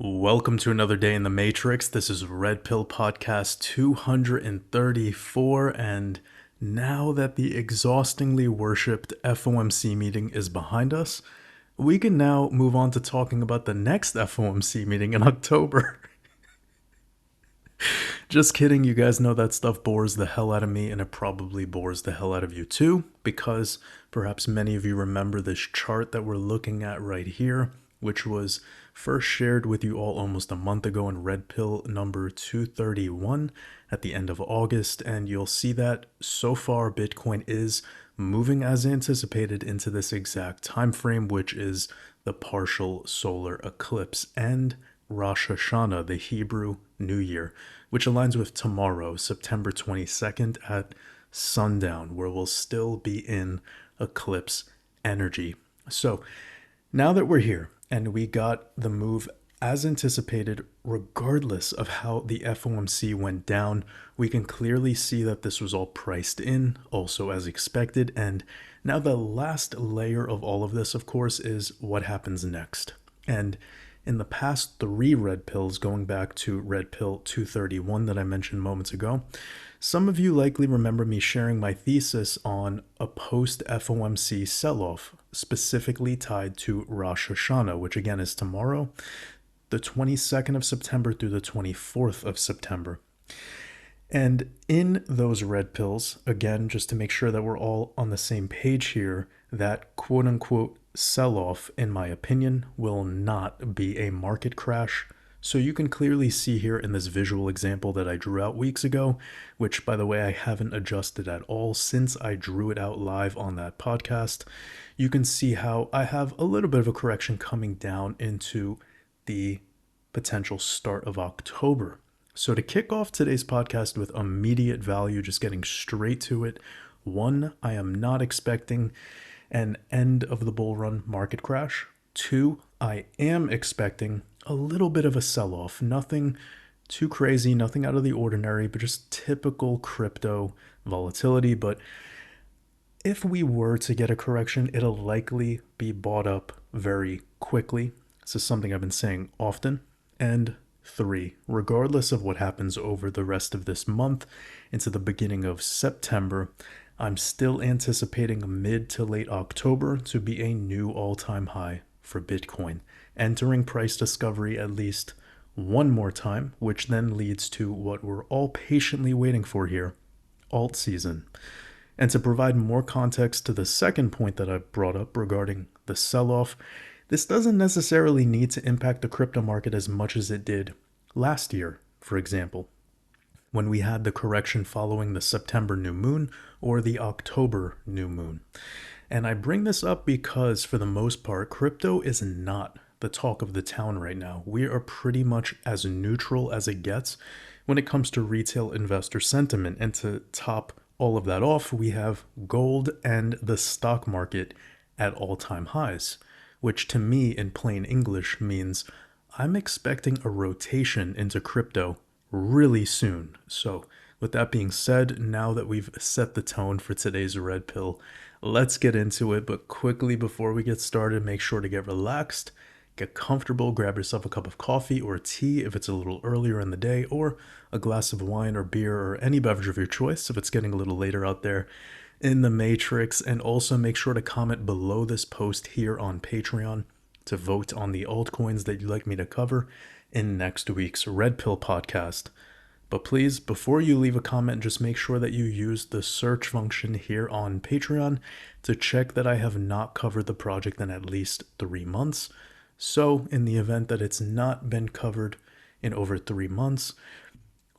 Welcome to another day in the Matrix. This is Red Pill Podcast 234, and now that the exhaustingly worshipped FOMC meeting is behind us, we can now move on to talking about the next FOMC meeting in October. Just kidding, you guys know that stuff bores the hell out of me, and it probably bores the hell out of you too, because perhaps many of you remember this chart that we're looking at right here, which was first shared with you all almost a month ago in Red Pill number 231 at the end of August, and you'll see that so far Bitcoin is moving as anticipated into this exact time frame, which is the partial solar eclipse and Rosh Hashanah, the Hebrew New Year, which aligns with tomorrow, September 22nd at sundown, where we'll still be in eclipse energy. So now that we're here and we got the move as anticipated, regardless of how the FOMC went down, we can clearly see that this was all priced in, also as expected. And now the last layer of all of this, of course, is what happens next. And in the past three red pills, going back to Red Pill 231 that I mentioned moments ago, some of you likely remember me sharing my thesis on a post-FOMC sell-off, specifically tied to Rosh Hashanah, which again is tomorrow, the 22nd of September through the 24th of September. And in those red pills, again, just to make sure that we're all on the same page here, that quote-unquote sell-off, in my opinion, will not be a market crash. So you can clearly see here in this visual example that I drew out weeks ago, which, by the way, I haven't adjusted at all since I drew it out live on that podcast. You can see how I have a little bit of a correction coming down into the potential start of October. So to kick off today's podcast with immediate value, just getting straight to it, one, I am not expecting an end of the bull run market crash. Two, I am expecting a little bit of a sell-off. Nothing too crazy, nothing out of the ordinary, but just typical crypto volatility. But if we were to get a correction, it'll likely be bought up very quickly. This is something I've been saying often. And three, regardless of what happens over the rest of this month into the beginning of September, I'm still anticipating mid to late October to be a new all-time high for Bitcoin, entering price discovery at least one more time, which then leads to what we're all patiently waiting for here, alt season. And to provide more context to the second point that I brought up regarding the sell-off, this doesn't necessarily need to impact the crypto market as much as it did last year, for example, when we had the correction following the September new moon or the October new moon. And I bring this up because, for the most part, crypto is not the talk of the town right now. We are pretty much as neutral as it gets when it comes to retail investor sentiment. And to top all of that off, we have gold and the stock market at all-time highs, which to me, in plain English, means I'm expecting a rotation into crypto really soon. So with that being said, now that we've set the tone for today's red pill, let's get into it. But quickly, before we get started, make sure to get relaxed, get comfortable, grab yourself a cup of coffee or tea if it's a little earlier in the day, or a glass of wine or beer or any beverage of your choice if it's getting a little later out there in the Matrix. And also make sure to comment below this post here on Patreon to vote on the altcoins that you'd like me to cover in next week's Red Pill podcast. But please, before you leave a comment, just make sure that you use the search function here on Patreon to check that I have not covered the project in at least 3 months. So in the event that it's not been covered in over 3 months,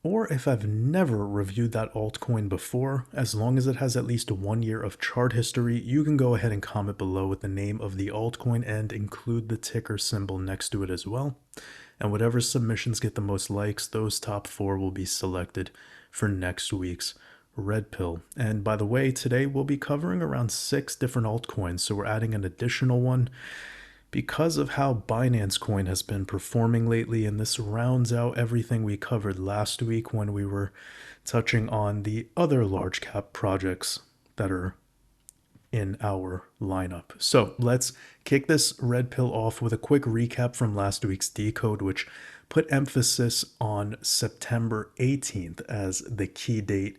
or if I've never reviewed that altcoin before, as long as it has at least 1 year of chart history, you can go ahead and comment below with the name of the altcoin and include the ticker symbol next to it as well. And whatever submissions get the most likes, those top 4 will be selected for next week's Red Pill. And by the way, today we'll be covering around 6 different altcoins, so we're adding an additional one because of how Binance Coin has been performing lately, and this rounds out everything we covered last week when we were touching on the other large cap projects that are in our lineup. So let's kick this red pill off with a quick recap from last week's decode, which put emphasis on September 18th as the key date,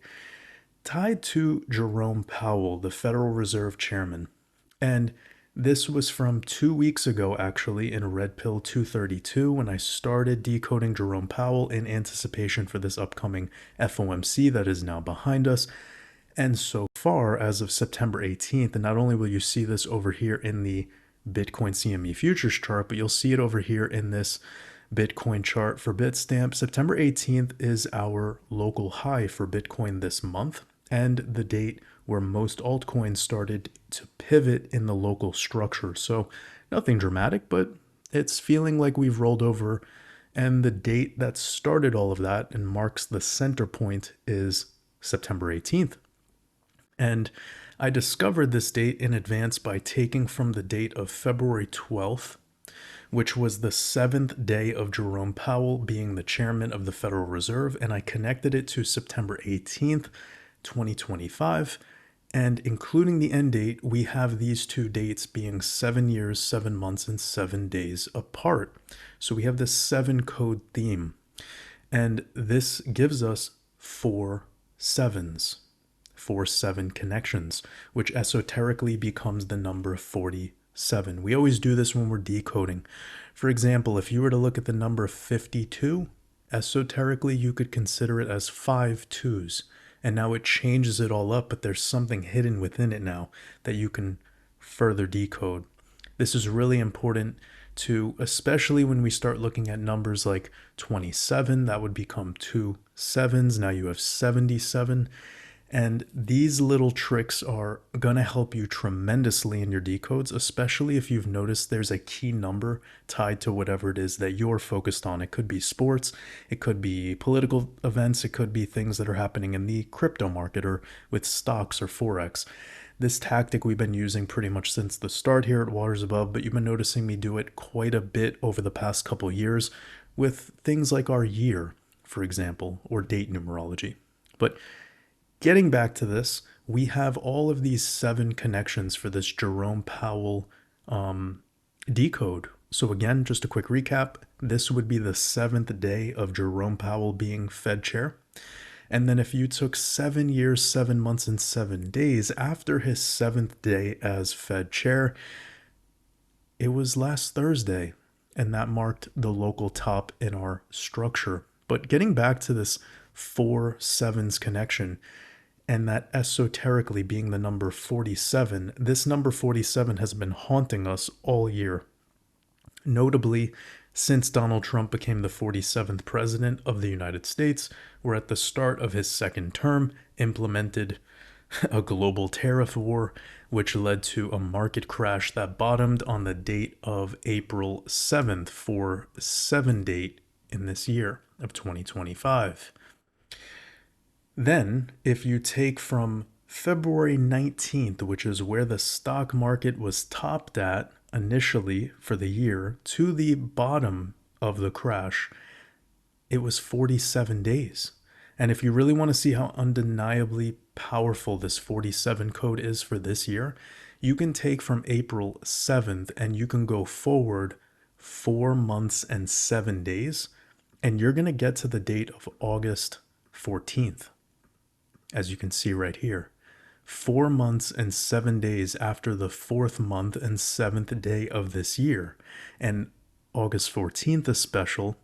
tied to Jerome Powell, the Federal Reserve Chairman. And this was from 2 weeks ago, actually, in Red Pill 232, when I started decoding Jerome Powell in anticipation for this upcoming FOMC that is now behind us. And so far, as of September 18th, and not only will you see this over here in the Bitcoin CME futures chart, but you'll see it over here in this Bitcoin chart for Bitstamp. September 18th is our local high for Bitcoin this month, and the date where most altcoins started to pivot in the local structure. So nothing dramatic, but it's feeling like we've rolled over. And the date that started all of that and marks the center point is September 18th. And I discovered this date in advance by taking from the date of February 12th, which was the 7th day of Jerome Powell being the chairman of the Federal Reserve, and I connected it to September 18th, 2025. And including the end date, we have these two dates being 7 years, 7 months, and 7 days apart. So we have this 7 code theme. And this gives us 4 sevens, 4 7 connections, which esoterically becomes the number 47. We always do this when we're decoding. For example, if you were to look at the number 52, esoterically you could consider it as 5 2s. And now it changes it all up, but there's something hidden within it now that you can further decode. This is really important to, especially when we start looking at numbers like 27, that would become 2 sevens. Now you have 77. And these little tricks are going to help you tremendously in your decodes, especially if you've noticed there's a key number tied to whatever it is that you're focused on. It could be sports, it could be political events, it could be things that are happening in the crypto market or with stocks or Forex. This tactic we've been using pretty much since the start here at Waters Above, but you've been noticing me do it quite a bit over the past couple years with things like our year, for example, or date numerology. But getting back to this, we have all of these 7 connections for this Jerome Powell decode. So again, just a quick recap, this would be the 7th day of Jerome Powell being Fed chair. And then if you took 7 years, 7 months, and 7 days after his 7th day as Fed chair, it was last Thursday, and that marked the local top in our structure. But getting back to this 4 sevens connection, and that esoterically being the number 47, this number 47 has been haunting us all year. Notably, since Donald Trump became the 47th president of the United States, we're at the start of his second term, implemented a global tariff war, which led to a market crash that bottomed on the date of April 7th for 7 date in this year of 2025. Then, if you take from February 19th, which is where the stock market was topped at initially for the year, to the bottom of the crash, it was 47 days. And if you really want to see how undeniably powerful this 47 code is for this year, you can take from April 7th and you can go forward 4 months and 7 days, and you're going to get to the date of August 14th. As you can see right here, 4 months and 7 days after the 4th month and 7th day of this year. And August 14th is special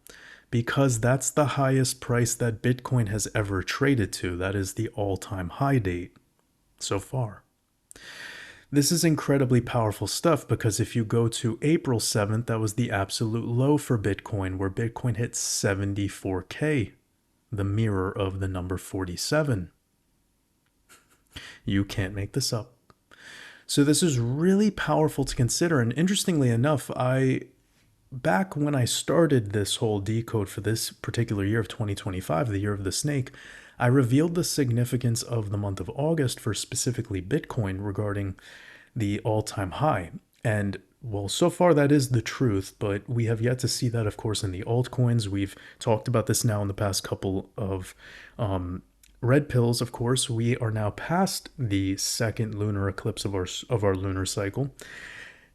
because that's the highest price that Bitcoin has ever traded to. That is the all-time high date so far. This is incredibly powerful stuff because if you go to April 7th, that was the absolute low for Bitcoin, where Bitcoin hit 74K, the mirror of the number 47. You can't make this up. So this is really powerful to consider. And interestingly enough, back when I started this whole decode for this particular year of 2025, the year of the snake, I revealed the significance of the month of August for specifically Bitcoin regarding the all-time high. And well, so far that is the truth, but we have yet to see that, of course, in the altcoins. We've talked about this now in the past couple of red pills, of course, we are now past the second lunar eclipse of our lunar cycle.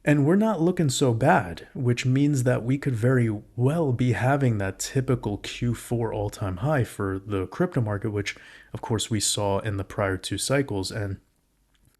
And we're not looking so bad, which means that we could very well be having that typical Q4 all-time high for the crypto market, which of course we saw in the prior two cycles. And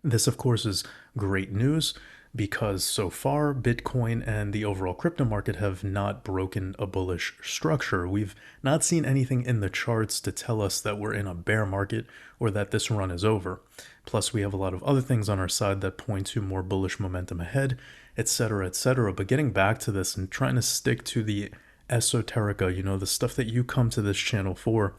this, of course, is great news because so far Bitcoin and the overall crypto market have not broken a bullish structure. We've not seen anything in the charts to tell us that we're in a bear market or that this run is over. Plus, we have a lot of other things on our side that point to more bullish momentum ahead, etc., etc. But getting back to this and trying to stick to the esoterica, the stuff that you come to this channel for,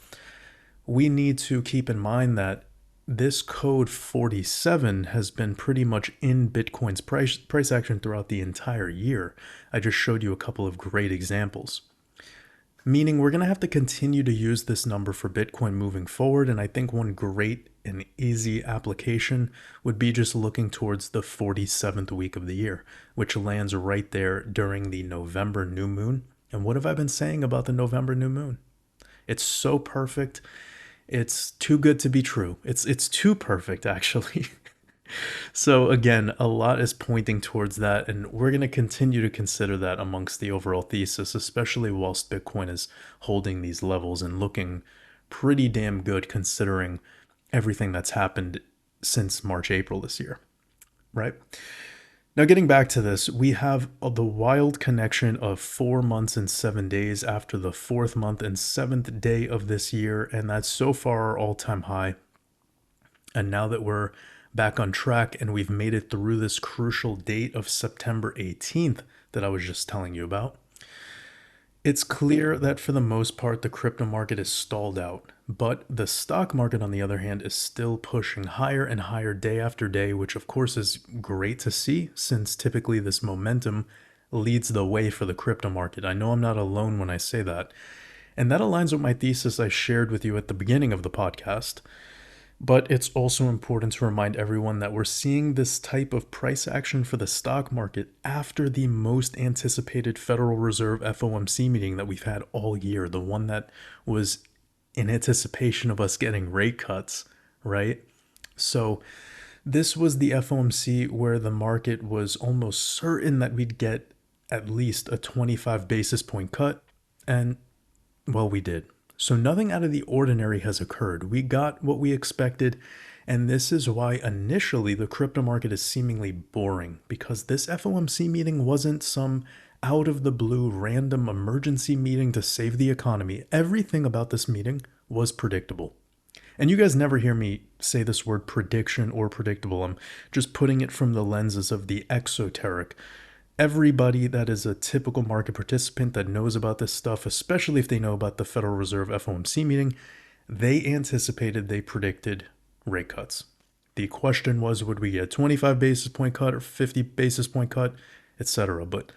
we need to keep in mind that this code 47 has been pretty much in Bitcoin's price action throughout the entire year. I just showed you a couple of great examples. Meaning we're going to have to continue to use this number for Bitcoin moving forward. And I think one great and easy application would be just looking towards the 47th week of the year, which lands right there during the November new moon. And what have I been saying about the November new moon? It's so perfect. It's too good to be true. It's too perfect, actually. So again, a lot is pointing towards that, and we're going to continue to consider that amongst the overall thesis, especially whilst Bitcoin is holding these levels and looking pretty damn good considering everything that's happened since March, April this year, right? Now, getting back to this, we have the wild connection of 4 months and 7 days after the 4th month and 7th day of this year, and that's so far our all-time high. And now that we're back on track and we've made it through this crucial date of September 18th that I was just telling you about, it's clear that for the most part, the crypto market is stalled out, but the stock market, on the other hand, is still pushing higher and higher day after day, which of course is great to see since typically this momentum leads the way for the crypto market. I know I'm not alone when I say that. And that aligns with my thesis I shared with you at the beginning of the podcast. But it's also important to remind everyone that we're seeing this type of price action for the stock market after the most anticipated Federal Reserve FOMC meeting that we've had all year, the one that was in anticipation of us getting rate cuts, right? So this was the FOMC where the market was almost certain that we'd get at least a 25 basis point cut, and well, we did. So nothing out of the ordinary has occurred. We got what we expected, and this is why initially the crypto market is seemingly boring, because this FOMC meeting wasn't some out of the blue random emergency meeting to save the economy. Everything about this meeting was predictable. And you guys never hear me say this word prediction or predictable. I'm just putting it from the lenses of the exoteric. Everybody that is a typical market participant that knows about this stuff, especially if they know about the Federal Reserve FOMC meeting, they anticipated, they predicted rate cuts. The question was, would we get a 25 basis point cut or 50 basis point cut, etc. But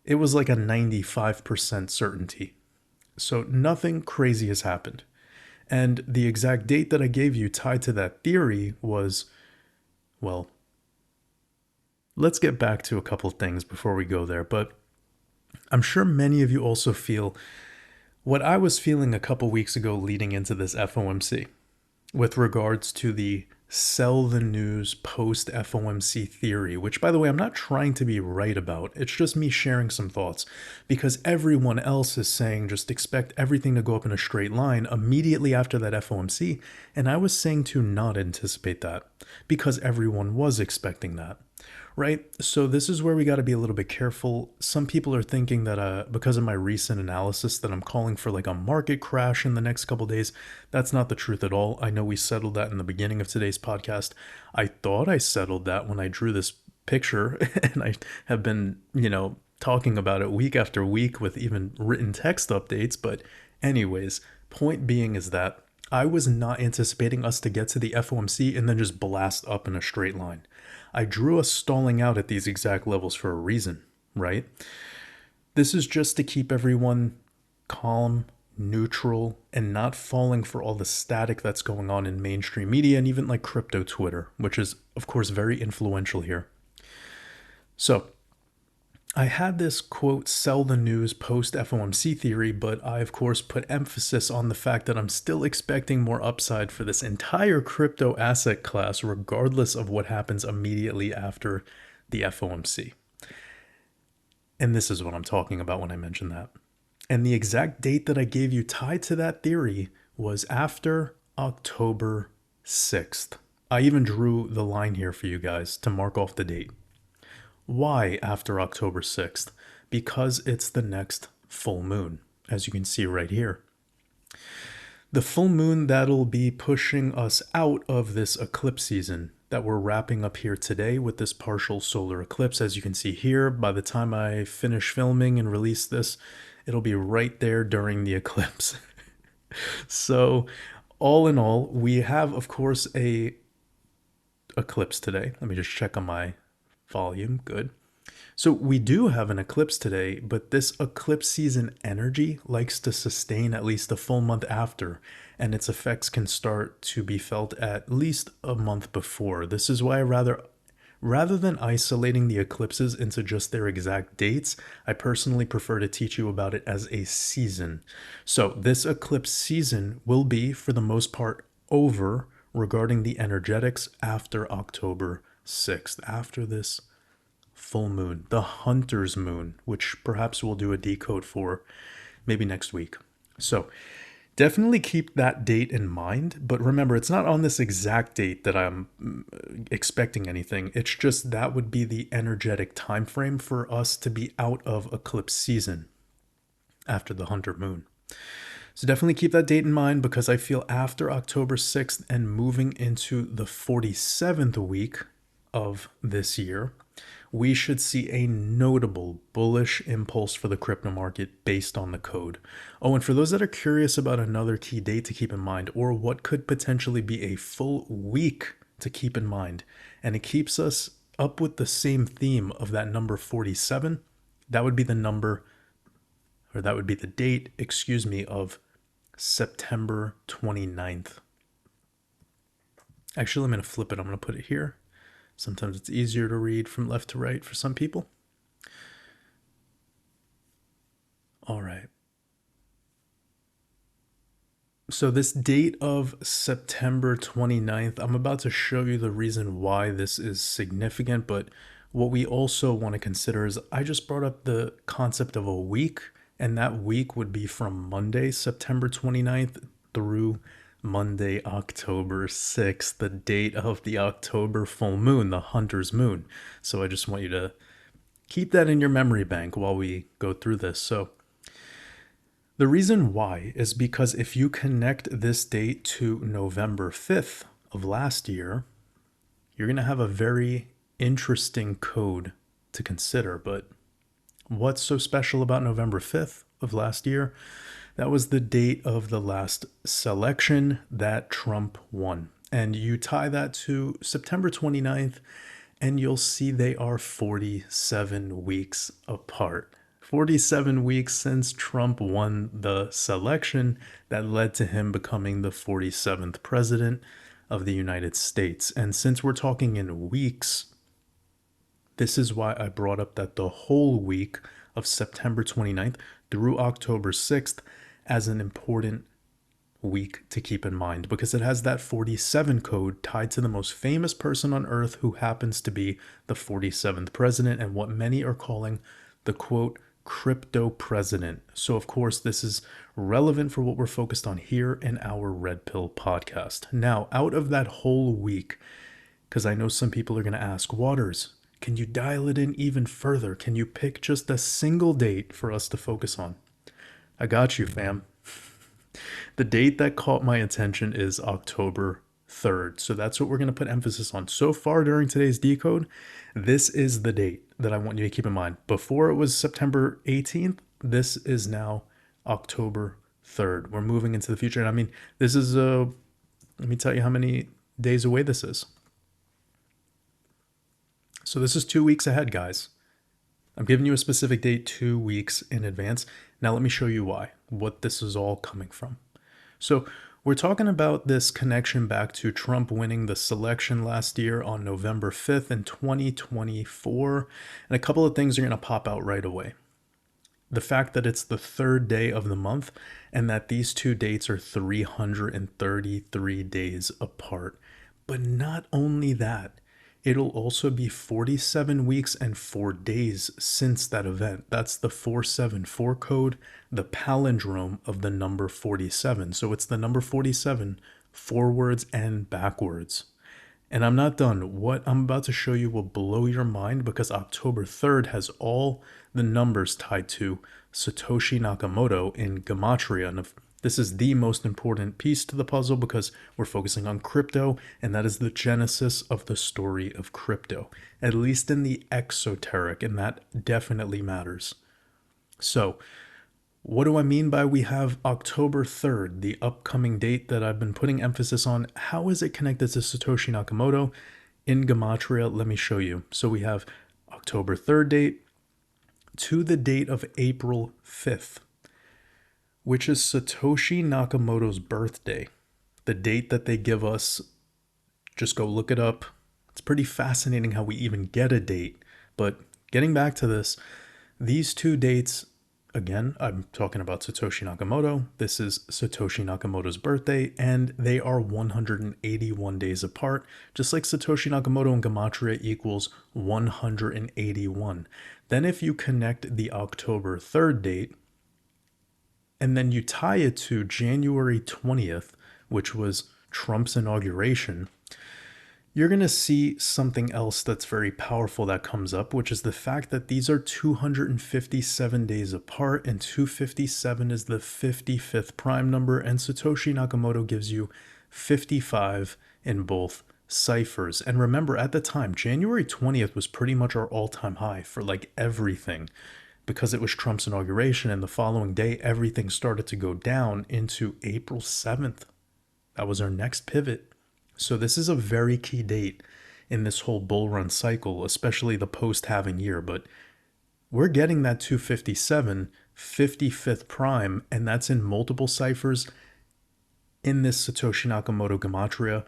it was like a 95% certainty. So nothing crazy has happened. And the exact date that I gave you tied to that theory was, well, let's get back to a couple things before we go there, but I'm sure many of you also feel what I was feeling a couple weeks ago leading into this FOMC with regards to the sell the news post FOMC theory, which, by the way, I'm not trying to be right about. It's just me sharing some thoughts because everyone else is saying just expect everything to go up in a straight line immediately after that FOMC. And I was saying to not anticipate that because everyone was expecting that. Right? So this is where we got to be a little bit careful. Some people are thinking that because of my recent analysis that I'm calling for like a market crash in the next couple days. That's not the truth at all. I know we settled that in the beginning of today's podcast. I thought I settled that when I drew this picture and I have been, talking about it week after week with even written text updates. But anyways, point being is that I was not anticipating us to get to the FOMC and then just blast up in a straight line. I drew us stalling out at these exact levels for a reason, right? This is just to keep everyone calm, neutral, and not falling for all the static that's going on in mainstream media and even like crypto Twitter, which is, of course, very influential here. So I had this quote, sell the news post FOMC theory, but I, of course, put emphasis on the fact that I'm still expecting more upside for this entire crypto asset class, regardless of what happens immediately after the FOMC. And this is what I'm talking about when I mention that. And the exact date that I gave you tied to that theory was after October 6th. I even drew the line here for you guys to mark off the date. Why after October 6th? Because it's the next full moon, as you can see right here. The full moon that'll be pushing us out of this eclipse season that we're wrapping up here today with this partial solar eclipse. As you can see here, by the time I finish filming and release this, it'll be right there during the eclipse. So all in all, we have, of course, a eclipse today. Let me just check on my volume. Good. So we do have an eclipse today, but this eclipse season energy likes to sustain at least a full month after, and its effects can start to be felt at least a month before. This is why rather than isolating the eclipses into just their exact dates, I personally prefer to teach you about it as a season. So this eclipse season will be, for the most part, over regarding the energetics after October 6th, after this full moon, the hunter's moon, which perhaps we'll do a decode for maybe next week. So definitely keep that date in mind, but remember, it's not on this exact date that I'm expecting anything. It's just that would be the energetic time frame for us to be out of eclipse season after the hunter moon. So definitely keep that date in mind, because I feel after October 6th and moving into the 47th week of this year, we should see a notable bullish impulse for the crypto market based on the code. Oh, and for those that are curious about another key date to keep in mind, or what could potentially be a full week to keep in mind, and it keeps us up with the same theme of that number 47, that would be the number, or that would be the date, of September 29th. Actually, I'm going to flip it. I'm going to put it here. Sometimes it's easier to read from left to right for some people. All right. So this date of September 29th, I'm about to show you the reason why this is significant, but what we also want to consider is I just brought up the concept of a week, and that week would be from Monday, September 29th through Monday, October 6th, the date of the October full moon, the hunter's moon. So I just want you to keep that in your memory bank while we go through this. So the reason why is because if you connect this date to November 5th of last year, you're going to have a very interesting code to consider. But what's so special about November 5th of last year? That was the date of the last selection that Trump won. And you tie that to September 29th, and you'll see they are 47 weeks apart. 47 weeks since Trump won the selection that led to him becoming the 47th president of the United States. And since we're talking in weeks, this is why I brought up that the whole week of September 29th through October 6th as an important week to keep in mind, because it has that 47 code tied to the most famous person on earth, who happens to be the 47th president and what many are calling the quote crypto president. So of course this is relevant for what we're focused on here in our Red Pill podcast. Now, out of that whole week, because I know some people are going to ask, Waters, can you dial it in even further? Can you pick just a single date for us to focus on? I got you, fam. The date that caught my attention is October 3rd. So that's what we're going to put emphasis on. So far during today's decode, this is the date that I want you to keep in mind. Before it was September 18th, this is now October 3rd. We're moving into the future. And I mean, this is, let me tell you how many days away this is. So this is 2 weeks ahead, guys. I'm giving you a specific date 2 weeks in advance. Now let me show you why, what this is all coming from. So We're talking about this connection back to Trump winning the selection last year on November 5th in 2024. And a couple of things are going to pop out right away. The fact that it's the third day of the month and that these two dates are 333 days apart. But not only that, it'll also be 47 weeks and 4 days since that event. That's the 474 code, the palindrome of the number 47. So it's the number 47 forwards and backwards. And I'm not done. What I'm about to show you will blow your mind because October 3rd has all the numbers tied to Satoshi Nakamoto in Gematria. And this is the most important piece to the puzzle because we're focusing on crypto, and that is the genesis of the story of crypto, at least in the exoteric, and that definitely matters. So, what do I mean by we have October 3rd, the upcoming date that I've been putting emphasis on? How is it connected to Satoshi Nakamoto in Gematria? Let me show you. So we have October 3rd date to the date of April 5th, which is Satoshi Nakamoto's birthday. The date that they give us, just go look it up. It's pretty fascinating how we even get a date. But getting back to this, these two dates, again, I'm talking about Satoshi Nakamoto. This is Satoshi Nakamoto's birthday, and they are 181 days apart, just like Satoshi Nakamoto and Gematria equals 181. Then if you connect the October 3rd date, and then you tie it to January 20th, which was Trump's inauguration, you're going to see something else that's very powerful that comes up, which is the fact that these are 257 days apart, and 257 is the 55th prime number, and Satoshi Nakamoto gives you 55 in both ciphers. And remember, at the time, January 20th was pretty much our all-time high for like everything, because it was Trump's inauguration, and the following day, everything started to go down into April 7th. That was our next pivot. So this is a very key date in this whole bull run cycle, especially the post-halving year. But we're getting that 257, 55th prime, and that's in multiple ciphers in this Satoshi Nakamoto Gematria.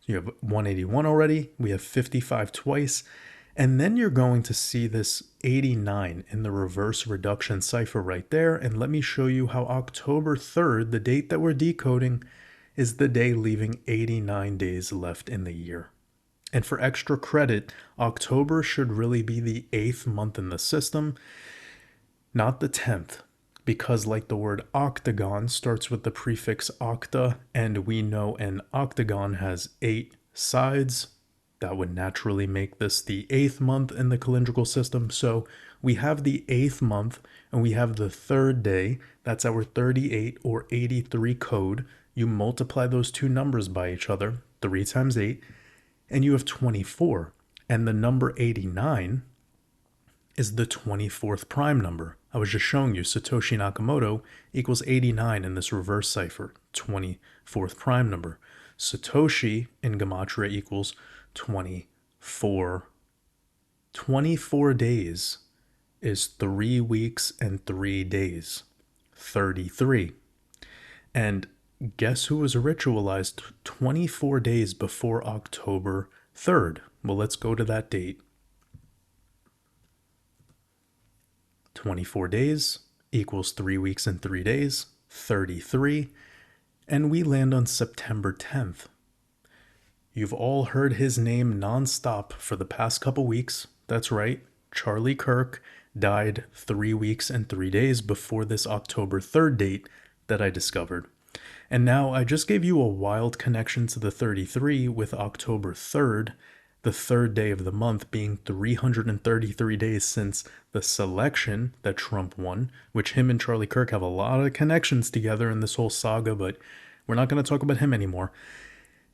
You have 181 already. We have 55 twice. And then you're going to see this 89 in the reverse reduction cipher right there. And let me show you how October 3rd, the date that we're decoding, is the day leaving 89 days left in the year. And for extra credit, October should really be the 8th month in the system, not the 10th, because like the word octagon starts with the prefix octa, and we know an octagon has 8 sides. That would naturally make this the 8th month in the calendrical system. So we have the 8th month, and we have the 3rd day. That's our 38 or 83 code. You multiply those two numbers by each other, 3 times 8, and you have 24. And the number 89 is the 24th prime number. I was just showing you Satoshi Nakamoto equals 89 in this reverse cipher, 24th prime number. Satoshi in Gematria equals 24. 24 days is 3 weeks and 3 days, 33. And guess who was ritualized 24 days before October 3rd? Well, let's go to that date. 24 days equals 3 weeks and 3 days, 33. And we land on September 10th. You've all heard his name nonstop for the past couple weeks. That's right, Charlie Kirk died 3 weeks and 3 days before this October 3rd date that I discovered. And now I just gave you a wild connection to the 33 with October 3rd, the 3rd day of the month being 333 days since the selection that Trump won, which him and Charlie Kirk have a lot of connections together in this whole saga, but we're not going to talk about him anymore.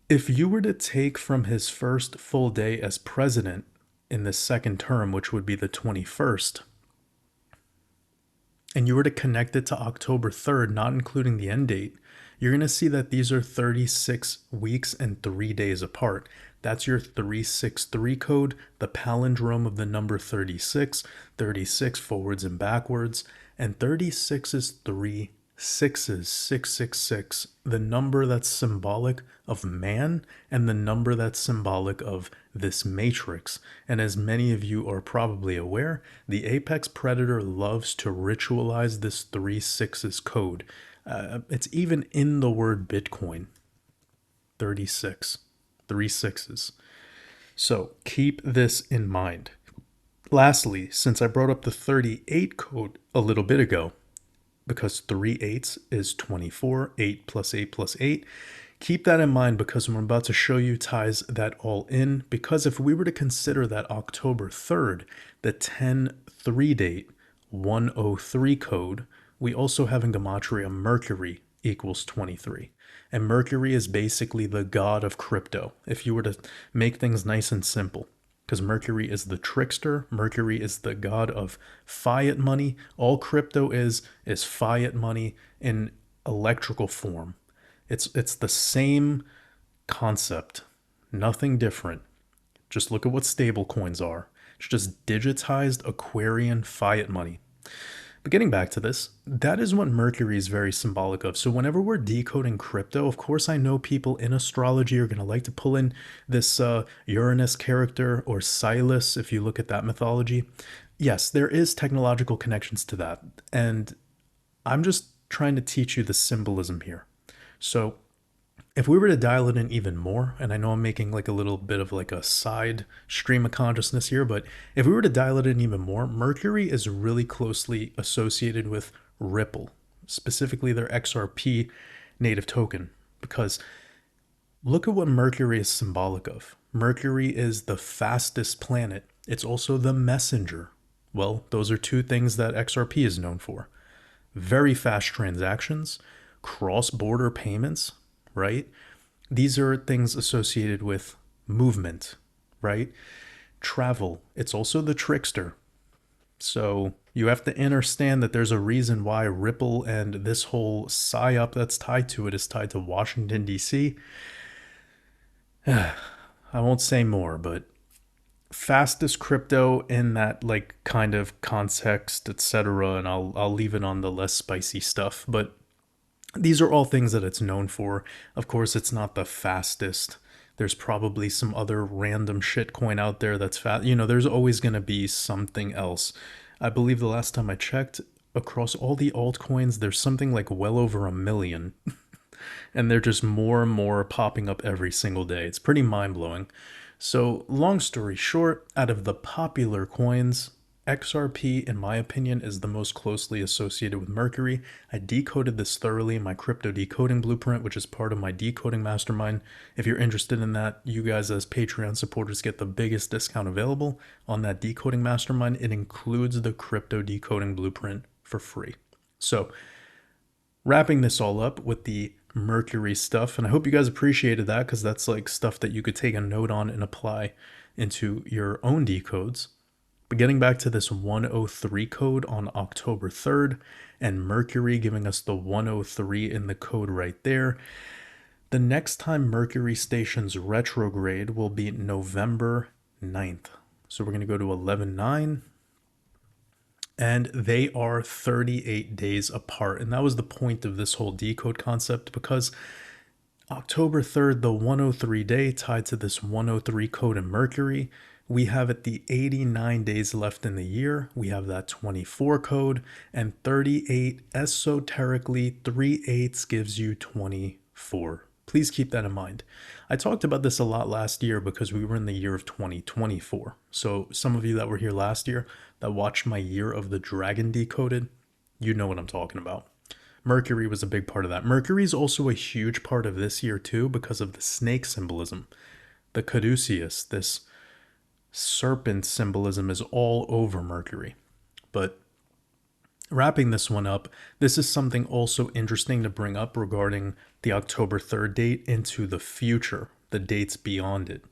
If you were to take from his first full day as president in this second term, which would be the 21st, and you were to connect it to October 3rd, not including the end date, you're going to see that these are 36 weeks and 3 days apart. That's your 363 code, the palindrome of the number 36, 36 forwards and backwards, and 36 is 3 Sixes, 666, the number that's symbolic of man and the number that's symbolic of this matrix. And as many of you are probably aware, the apex predator loves to ritualize this 3 6s code. It's even in the word Bitcoin. 36, 3 6s. So keep this in mind. Lastly, since I brought up the 38 code a little bit ago, because 3 8s is 24, 8 plus 8 plus 8. Keep that in mind because what I'm about to show you ties that all in. Because if we were to consider that October 3rd, the 10-3 date, 103 code, we also have in Gematria Mercury equals 23. And Mercury is basically the god of crypto, if you were to make things nice and simple. Because Mercury is the trickster. Mercury is the god of fiat money. All crypto is fiat money in electrical form. It's the same concept, nothing different. Just look at what stable coins are. It's just digitized Aquarian fiat money. But getting back to this, that is what Mercury is very symbolic of. So whenever we're decoding crypto, of course I know people in astrology are going to like to pull in this Uranus character or Silas if you look at that mythology. Yes, there is technological connections to that. And I'm just trying to teach you the symbolism here. So if we were to dial it in even more, and I know I'm making like a little bit of like a side stream of consciousness here, but if we were to dial it in even more, Mercury is really closely associated with Ripple, specifically their XRP native token, because look at what Mercury is symbolic of. Mercury is the fastest planet. It's also the messenger. Well, those are two things that XRP is known for. Very fast transactions, cross-border payments, right? These are things associated with movement, right? Travel. It's also the trickster. So you have to understand that there's a reason why Ripple and this whole psyop that's tied to it is tied to Washington, D.C. I won't say more, but fastest crypto in that like kind of context, etc. And I'll leave it on the less spicy stuff, but these are all things that it's known for. Of course, it's not the fastest. There's probably some other random shitcoin out there that's fast. You know, there's always going to be something else. I believe the last time I checked, across all the altcoins, there's something like well over 1 million. And they're just more and more popping up every single day. It's pretty mind-blowing. So, long story short, out of the popular coins, XRP, in my opinion, is the most closely associated with Mercury. I decoded this thoroughly in my crypto decoding blueprint, which is part of my decoding mastermind. If you're interested in that, you guys as Patreon supporters get the biggest discount available on that decoding mastermind. It includes the crypto decoding blueprint for free. So, wrapping this all up with the Mercury stuff, and I hope you guys appreciated that because that's like stuff that you could take a note on and apply into your own decodes. But getting back to this 103 code on October 3rd and Mercury giving us the 103 in the code right there, the next time Mercury stations retrograde will be November 9th. So we're going to go to 11/9, and they are 38 days apart. And that was the point of this whole decode concept, because October 3rd, the 103 day tied to this 103 code in Mercury, we have at the 89 days left in the year. We have that 24 code, and 38 esoterically 3/8 gives you 24. Please keep that in mind. I talked about this a lot last year because we were in the year of 2024. So some of you that were here last year that watched my year of the dragon decoded, you know what I'm talking about. Mercury was a big part of that. Mercury is also a huge part of this year too because of the snake symbolism. The caduceus, this serpent symbolism, is all over Mercury. But wrapping this one up, this is something also interesting to bring up regarding the October 3rd date into the future, the dates beyond it.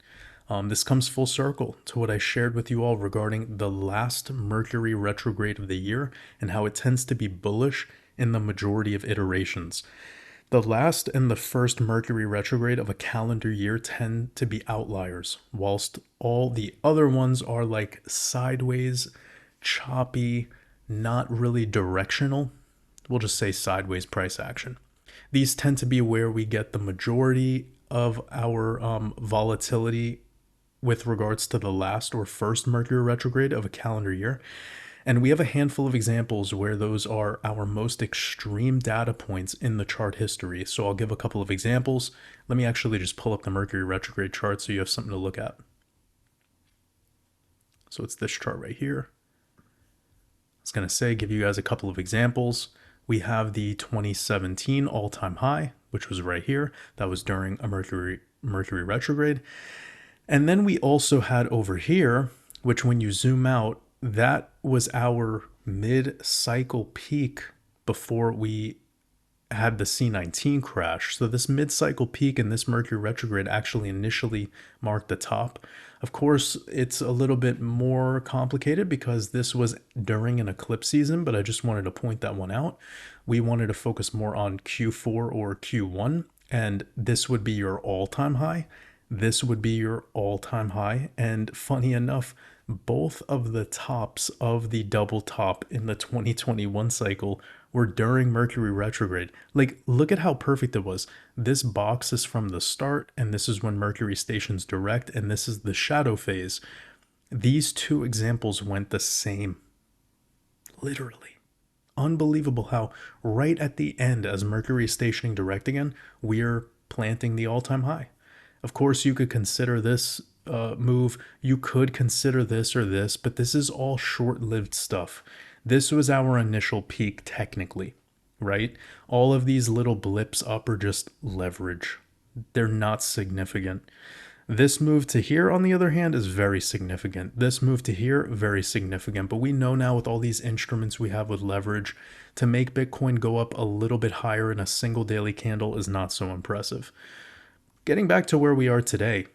This comes full circle to what I shared with you all regarding the last Mercury retrograde of the year and how it tends to be bullish in the majority of iterations. The last and the first Mercury retrograde of a calendar year tend to be outliers, whilst all the other ones are like sideways, choppy, not really directional. we'll just say sideways price action. These tend to be where we get the majority of our volatility with regards to the last or first Mercury retrograde of a calendar year. And we have a handful of examples where those are our most extreme data points in the chart history. So I'll give a couple of examples. Let me actually just pull up the Mercury retrograde chart so you have something to look at. So it's this chart right here. I was going to say, give you guys a couple of examples. We have the 2017 all-time high, which was right here. That was during a Mercury retrograde. And then we also had over here, which when you zoom out, that was our mid-cycle peak before we had the C19 crash. So this mid-cycle peak in this Mercury retrograde actually initially marked the top. Of course, it's a little bit more complicated because this was during an eclipse season, but I just wanted to point that one out. We wanted to focus more on Q4 or Q1, and this would be your all-time high. This would be your all-time high. And funny enough, both of the tops of the double top in the 2021 cycle were during Mercury retrograde. Like, look at how perfect it was. This box is from the start, and this is when Mercury stations direct, and this is the shadow phase. These two examples went the same. Literally. Unbelievable how right at the end, as Mercury is stationing direct again, we're planting the all-time high. Of course, you could consider this move. You could consider this or this, but this is all short-lived stuff. This was our initial peak technically, right? All of these little blips up are just leverage. They're not significant. This move to here, on the other hand, is very significant. This move to here, very significant. But we know now with all these instruments we have with leverage, to make Bitcoin go up a little bit higher in a single daily candle is not so impressive. Getting back to where we are today,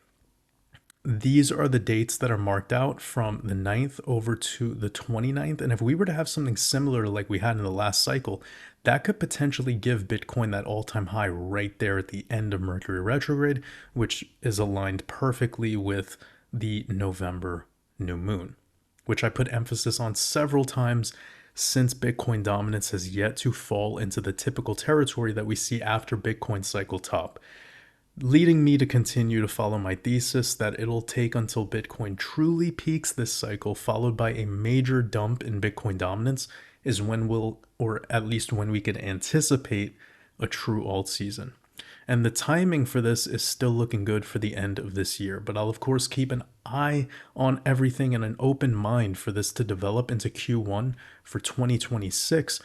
these are the dates that are marked out from the 9th over to the 29th. And if we were to have something similar to like we had in the last cycle, that could potentially give Bitcoin that all-time high right there at the end of Mercury retrograde, which is aligned perfectly with the November new moon, which I put emphasis on several times since Bitcoin dominance has yet to fall into the typical territory that we see after Bitcoin cycle top, leading me to continue to follow my thesis that it'll take until Bitcoin truly peaks this cycle, followed by a major dump in Bitcoin dominance, is when we'll, or at least when we could anticipate a true alt season. And the timing for this is still looking good for the end of this year, but I'll of course keep an eye on everything and an open mind for this to develop into Q1 for 2026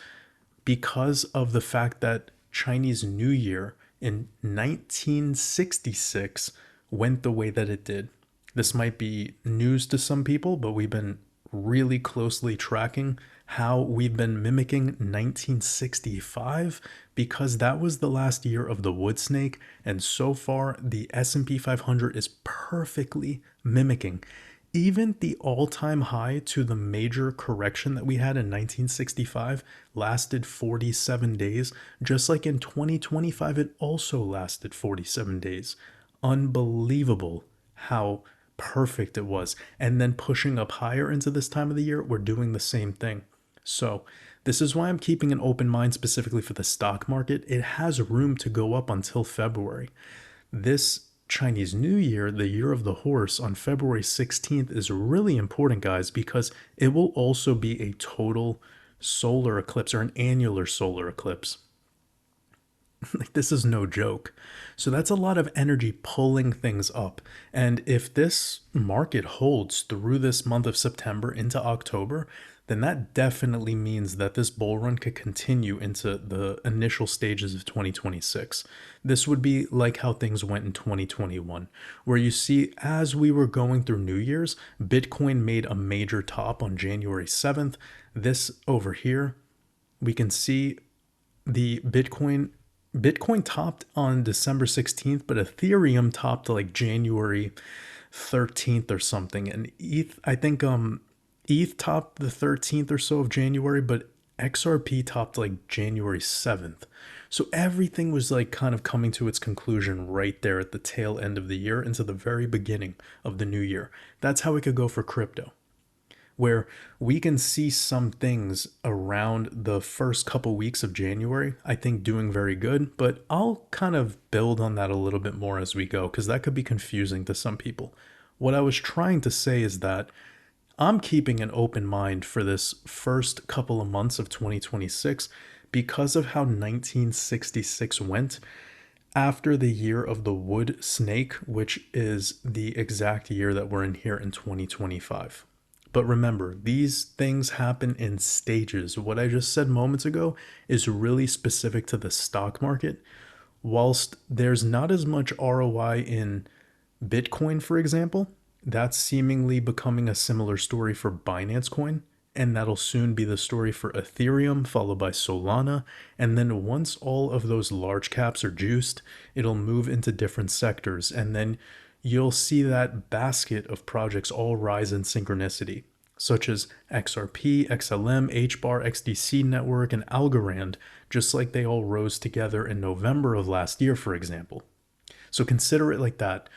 because of the fact that Chinese New Year in 1966 went the way that it did. This might be news to some people, but we've been really closely tracking how we've been mimicking 1965 because that was the last year of the wood snake, and so far the S&P 500 is perfectly mimicking. Even the all-time high to the major correction that we had in 1965 lasted 47 days, just like in 2025 it also lasted 47 days. Unbelievable how perfect it was. And then pushing up higher into this time of the year, we're doing the same thing. So this is why I'm keeping an open mind specifically for the stock market. It has room to go up until February. This Chinese New Year, the year of the horse, on February 16th is really important, guys, because it will also be a total solar eclipse or an annular solar eclipse. Like, this is no joke. So that's a lot of energy pulling things up. And if this market holds through this month of September into October, then that definitely means that this bull run could continue into the initial stages of 2026. This would be like how things went in 2021, where you see as we were going through New Year's, Bitcoin made a major top on January 7th. This over here, we can see the Bitcoin topped on December 16th, but Ethereum topped like January 13th or something. And ETH, I think ETH topped the 13th or so of January, but XRP topped like January 7th. So everything was like kind of coming to its conclusion right there at the tail end of the year into the very beginning of the new year. That's how it could go for crypto. where we can see some things around the first couple weeks of January, I think doing very good, but I'll kind of build on that a little bit more as we go because that could be confusing to some people. What I was trying to say is that I'm keeping an open mind for this first couple of months of 2026 because of how 1966 went after the year of the wood snake, which is the exact year that we're in here in 2025. But remember, these things happen in stages. What I just said moments ago is really specific to the stock market. Whilst there's not as much ROI in Bitcoin, for example, that's seemingly becoming a similar story for Binance Coin, and that'll soon be the story for Ethereum, followed by Solana. And then once all of those large caps are juiced, it'll move into different sectors, and then you'll see that basket of projects all rise in synchronicity, such as XRP, XLM, HBAR, XDC Network, and Algorand, just like they all rose together in November of last year, for example. So consider it like that.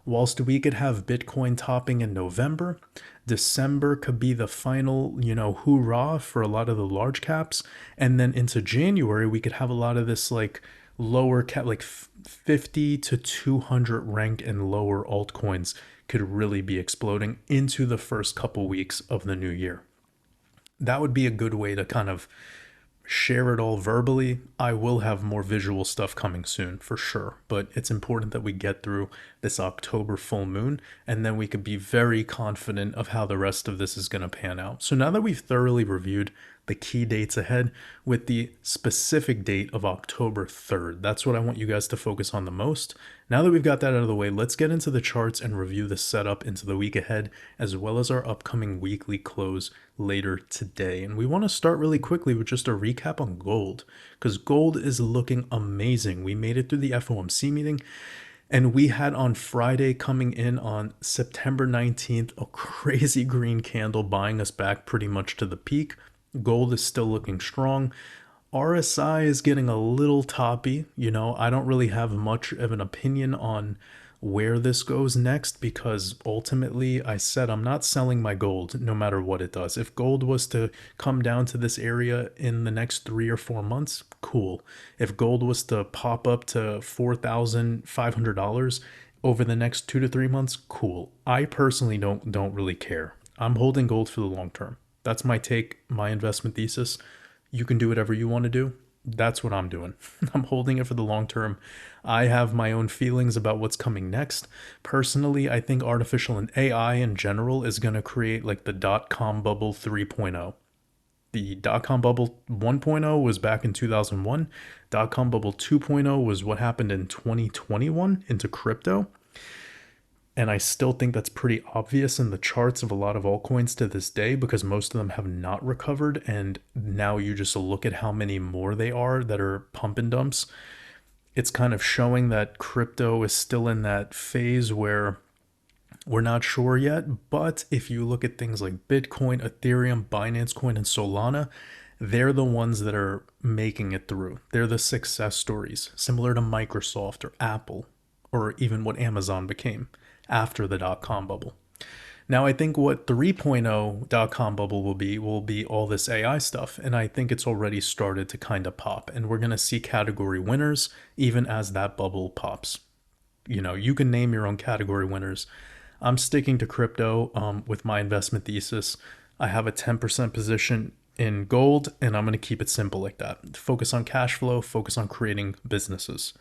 Whilst we could have Bitcoin topping in November, December could be the final, hoorah for a lot of the large caps. And then into January, we could have a lot of this like lower cap, like 50 to 200 rank and lower altcoins could really be exploding into the first couple weeks of the new year. That would be a good way to kind of share it all verbally. I will have more visual stuff coming soon for sure, but it's important that we get through this October full moon and then we could be very confident of how the rest of this is going to pan out. So now that we've thoroughly reviewed the key dates ahead with the specific date of October 3rd, that's what I want you guys to focus on the most. Now that we've got that out of the way, let's get into the charts and review the setup into the week ahead, as well as our upcoming weekly close later today. And we want to start really quickly with just a recap on gold, because gold is looking amazing. We made it through the FOMC meeting, and we had on Friday coming in on September 19th, a crazy green candle buying us back pretty much to the peak. Gold is still looking strong. RSI is getting a little toppy. I don't really have much of an opinion on where this goes next because ultimately I said I'm not selling my gold no matter what it does. If gold was to come down to this area in the next 3 or 4 months, cool. If gold was to pop up to $4,500 over the next 2 to 3 months, cool. I personally don't really care. I'm holding gold for the long term. That's my take, my investment thesis. You can do whatever you want to do. That's what I'm doing. I'm holding it for the long term. I have my own feelings about what's coming next. Personally, I think artificial and AI in general is going to create like the dot-com bubble 3.0. The dot-com bubble 1.0 was back in 2001. Dot-com bubble 2.0 was what happened in 2021 into crypto. And I still think that's pretty obvious in the charts of a lot of altcoins to this day because most of them have not recovered. And now you just look at how many more they are that are pump and dumps. It's kind of showing that crypto is still in that phase where we're not sure yet. But if you look at things like Bitcoin, Ethereum, Binance Coin, and Solana, they're the ones that are making it through. They're the success stories, similar to Microsoft or Apple, or even what Amazon became after the dot-com bubble. Now, I think what 3.0 dot-com bubble will be all this AI stuff, and I think it's already started to kind of pop, and we're going to see category winners even as that bubble pops. You can name your own category winners. I'm sticking to crypto with my investment thesis. I have a 10% position in gold, and I'm going to keep it simple like that. Focus on cash flow, focus on creating businesses.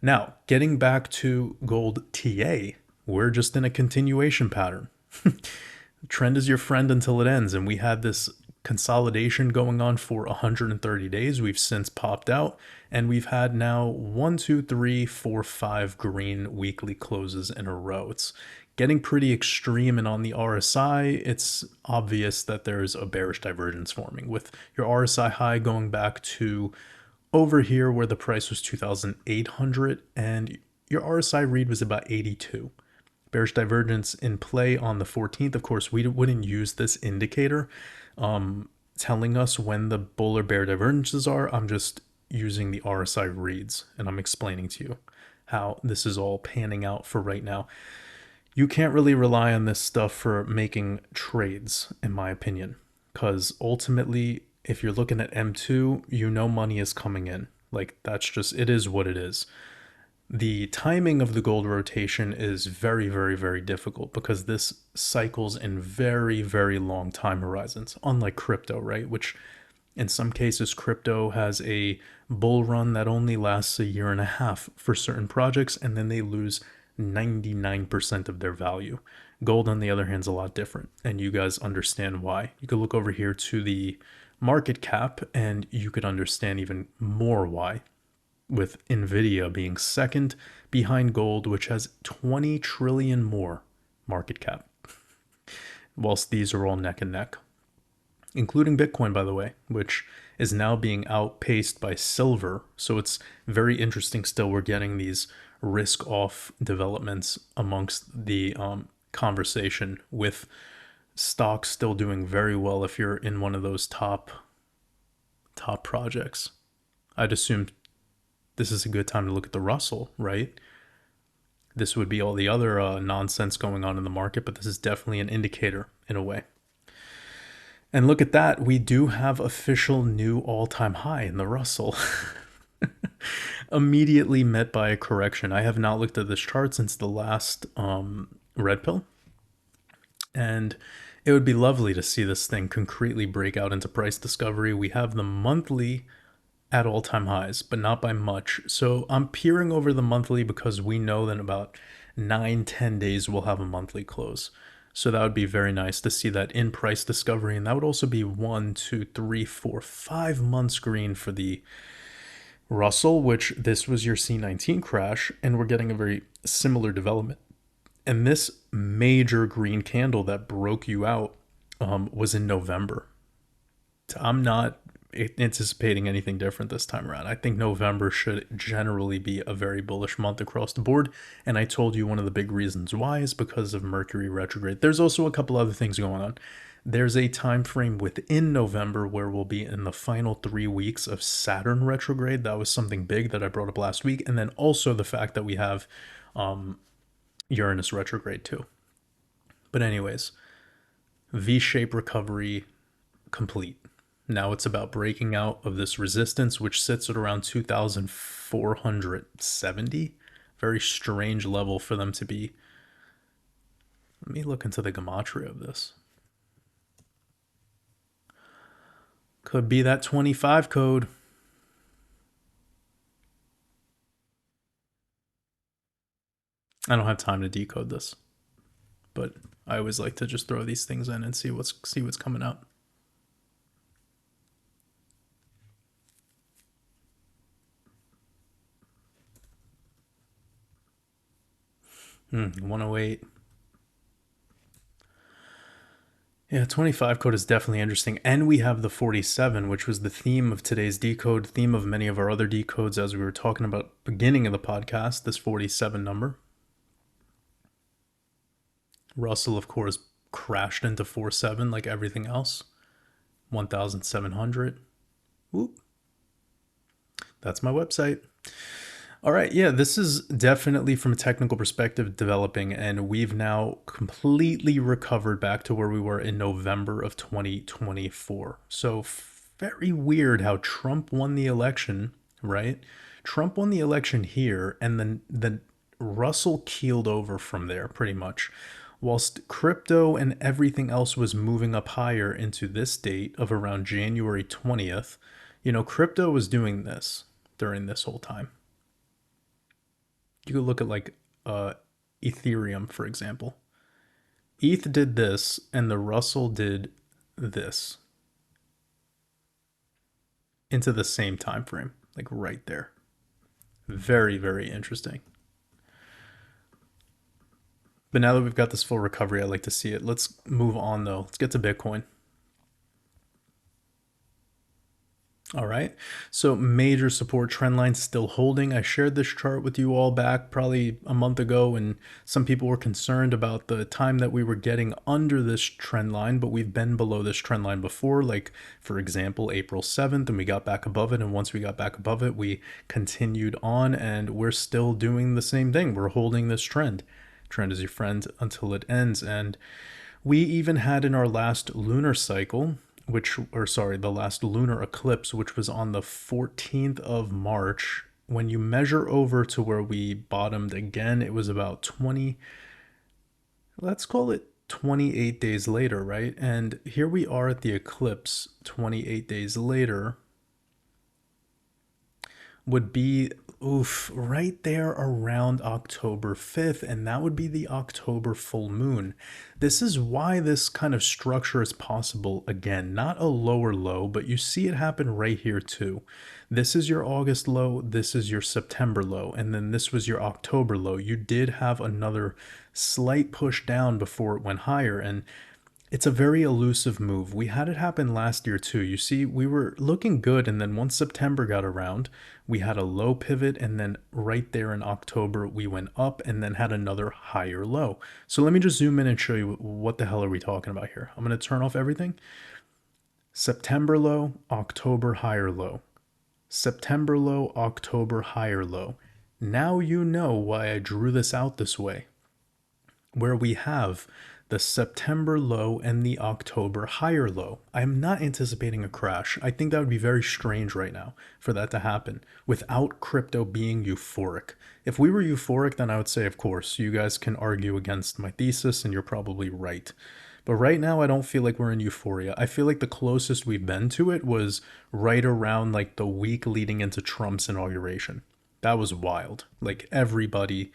Now, getting back to gold TA, we're just in a continuation pattern. Trend is your friend until it ends. And we had this consolidation going on for 130 days. We've since popped out and we've had now 1, 2, 3, 4, 5 green weekly closes in a row. It's getting pretty extreme. And on the RSI, it's obvious that there's a bearish divergence forming with your RSI high going back to over here where the price was 2,800 and your RSI read was about 82. Bearish divergence in play on the 14th. Of course, we wouldn't use this indicator telling us when the bull or bear divergences are. I'm just using the RSI reads and I'm explaining to you how this is all panning out for right now. You can't really rely on this stuff for making trades, in my opinion, because ultimately, if you're looking at M2, you know money is coming in. Like, that's just, it is what it is. The timing of the gold rotation is very, very, very difficult because this cycles in very, very long time horizons, unlike crypto, right? Which in some cases, crypto has a bull run that only lasts a year and a half for certain projects, and then they lose 99% of their value. Gold, on the other hand, is a lot different, and you guys understand why. You could look over here to the market cap, and you could understand even more why, with Nvidia being second behind gold, which has 20 trillion more market cap, whilst these are all neck and neck, including Bitcoin, by the way, which is now being outpaced by silver. So it's very interesting still. We're getting these risk off developments amongst the conversation, with stocks still doing very well if you're in one of those top projects. I'd assume this is a good time to look at the Russell, right? This would be all the other nonsense going on in the market, but this is definitely an indicator in a way. And look at that, we do have official new all-time high in the Russell. Immediately met by a correction. I have not looked at this chart since the last red pill. And it would be lovely to see this thing concretely break out into price discovery. We have the monthly at all-time highs, but not by much. So I'm peering over the monthly because we know that in about 9-10 days we'll have a monthly close. So that would be very nice to see that in price discovery. And that would also be 1, 2, 3, 4, 5 months green for the Russell, which this was your C19 crash. And we're getting a very similar development. And this major green candle that broke you out was in November. I'm not anticipating anything different this time around. I think November should generally be a very bullish month across the board, and I told you one of the big reasons why is because of Mercury retrograde. There's also a couple other things going on. There's a time frame within November where we'll be in the final 3 weeks of Saturn retrograde. That was something big that I brought up last week, and then also the fact that we have Uranus retrograde too. But anyways, V-shaped recovery complete. Now it's about breaking out of this resistance, which sits at around 2,470. Very strange level for them to be. Let me look into the gematria of this. Could be that 25 code. I don't have time to decode this, but I always like to just throw these things in and see what's coming up. 108. Yeah, 25 code is definitely interesting. And we have the 47, which was the theme of today's decode, theme of many of our other decodes as we were talking about beginning of the podcast, this 47 number. Russell, of course, crashed into 47 like everything else. 1,700. Whoop. That's my website. All right, yeah, this is definitely from a technical perspective developing, and we've now completely recovered back to where we were in November of 2024. So very weird how Trump won the election, right? Trump won the election here, and then the Russell keeled over from there pretty much. Whilst crypto and everything else was moving up higher into this date of around January 20th, you know, crypto was doing this during this whole time. You could look at like Ethereum, for example. ETH did this, and the Russell did this into the same time frame, like right there. Very, very interesting. But now that we've got this full recovery, I'd like to see it. Let's move on, though. Let's get to Bitcoin. All right, so major support trend line still holding. I shared this chart with you all back probably a month ago, and some people were concerned about the time that we were getting under this trend line, but we've been below this trend line before, like for example, April 7th, and we got back above it. And once we got back above it, we continued on, and we're still doing the same thing. We're holding this trend. Trend is your friend until it ends. And we even had in our last lunar cycle, the last lunar eclipse, which was on the 14th of March. When you measure over to where we bottomed again, it was about 20, let's call it 28 days later, right? And here we are at the eclipse 28 days later, would be right there around October 5th, and that would be the October full moon. This is why this kind of structure is possible. Again, not a lower low, but you see it happen right here too. This is your August low, this is your September low, and then this was your October low. You did have another slight push down before it went higher, and it's a very elusive move. We had it happen last year too. You see, we were looking good, and then once September got around, we had a low pivot, and then right there in October, we went up and then had another higher low. So let me just zoom in and show you what the hell are we talking about here. I'm going to turn off everything. September low, October higher low. September low, October higher low. Now you know why I drew this out this way, where we have the September low and the October higher low. I am not anticipating a crash. I think that would be very strange right now for that to happen without crypto being euphoric. If we were euphoric, then I would say, of course, you guys can argue against my thesis and you're probably right. But right now, I don't feel like we're in euphoria. I feel like the closest we've been to it was right around like the week leading into Trump's inauguration. That was wild. Like everybody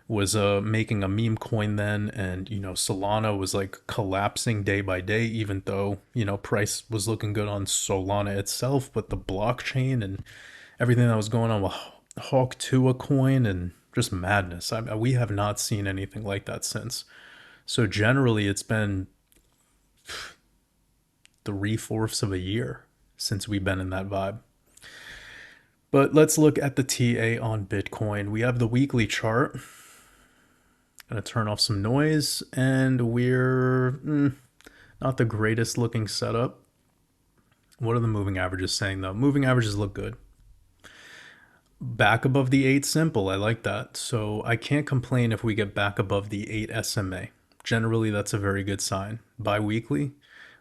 was making a meme coin then, and Solana was like collapsing day by day, even though price was looking good on Solana itself, but the blockchain and everything that was going on with Hawk Tua coin and just madness. We have not seen anything like that since. So generally, it's been 3/4 of a year since we've been in that vibe. But let's look at the TA on Bitcoin. We have the weekly chart. Gonna turn off some noise, and we're not the greatest looking setup. What are the moving averages saying though? Moving averages look good. Back above the 8 simple, I like that. So I can't complain if we get back above the 8 SMA. Generally, that's a very good sign. Bi-weekly,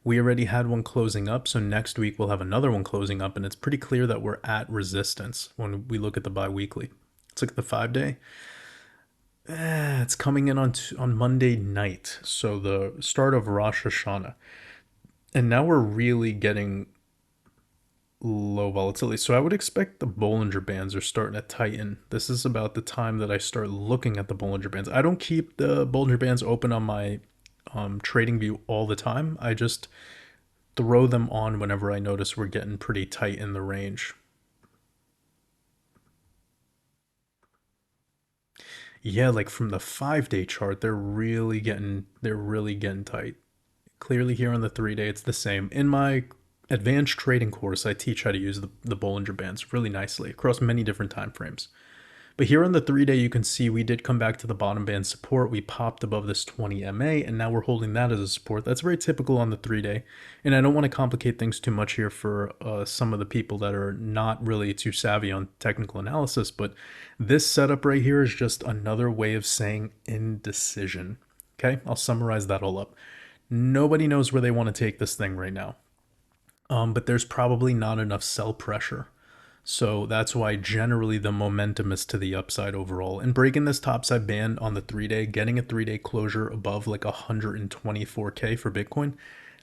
we already had one closing up, so next week we'll have another one closing up, and it's pretty clear that we're at resistance when we look at the bi-weekly. Let's look at the 5-day. It's coming in on Monday night, so the start of Rosh Hashanah. And now we're really getting low volatility. So I would expect the Bollinger Bands are starting to tighten. This is about the time that I start looking at the Bollinger Bands. I don't keep the Bollinger Bands open on my TradingView all the time. I just throw them on whenever I notice we're getting pretty tight in the range. Yeah, like from the 5-day chart, they're really getting tight. Clearly here on the 3-day, it's the same. In my advanced trading course, I teach how to use the Bollinger Bands really nicely across many different time frames. But here on the 3-day, you can see we did come back to the bottom band support. We popped above this 20 MA, and now we're holding that as a support. That's very typical on the 3-day. And I don't want to complicate things too much here for some of the people that are not really too savvy on technical analysis, but this setup right here is just another way of saying indecision. Okay, I'll summarize that all up. Nobody knows where they want to take this thing right now. But there's probably not enough sell pressure. So that's why generally the momentum is to the upside overall. And breaking this topside band on the 3-day, getting a 3-day closure above like 124K for Bitcoin,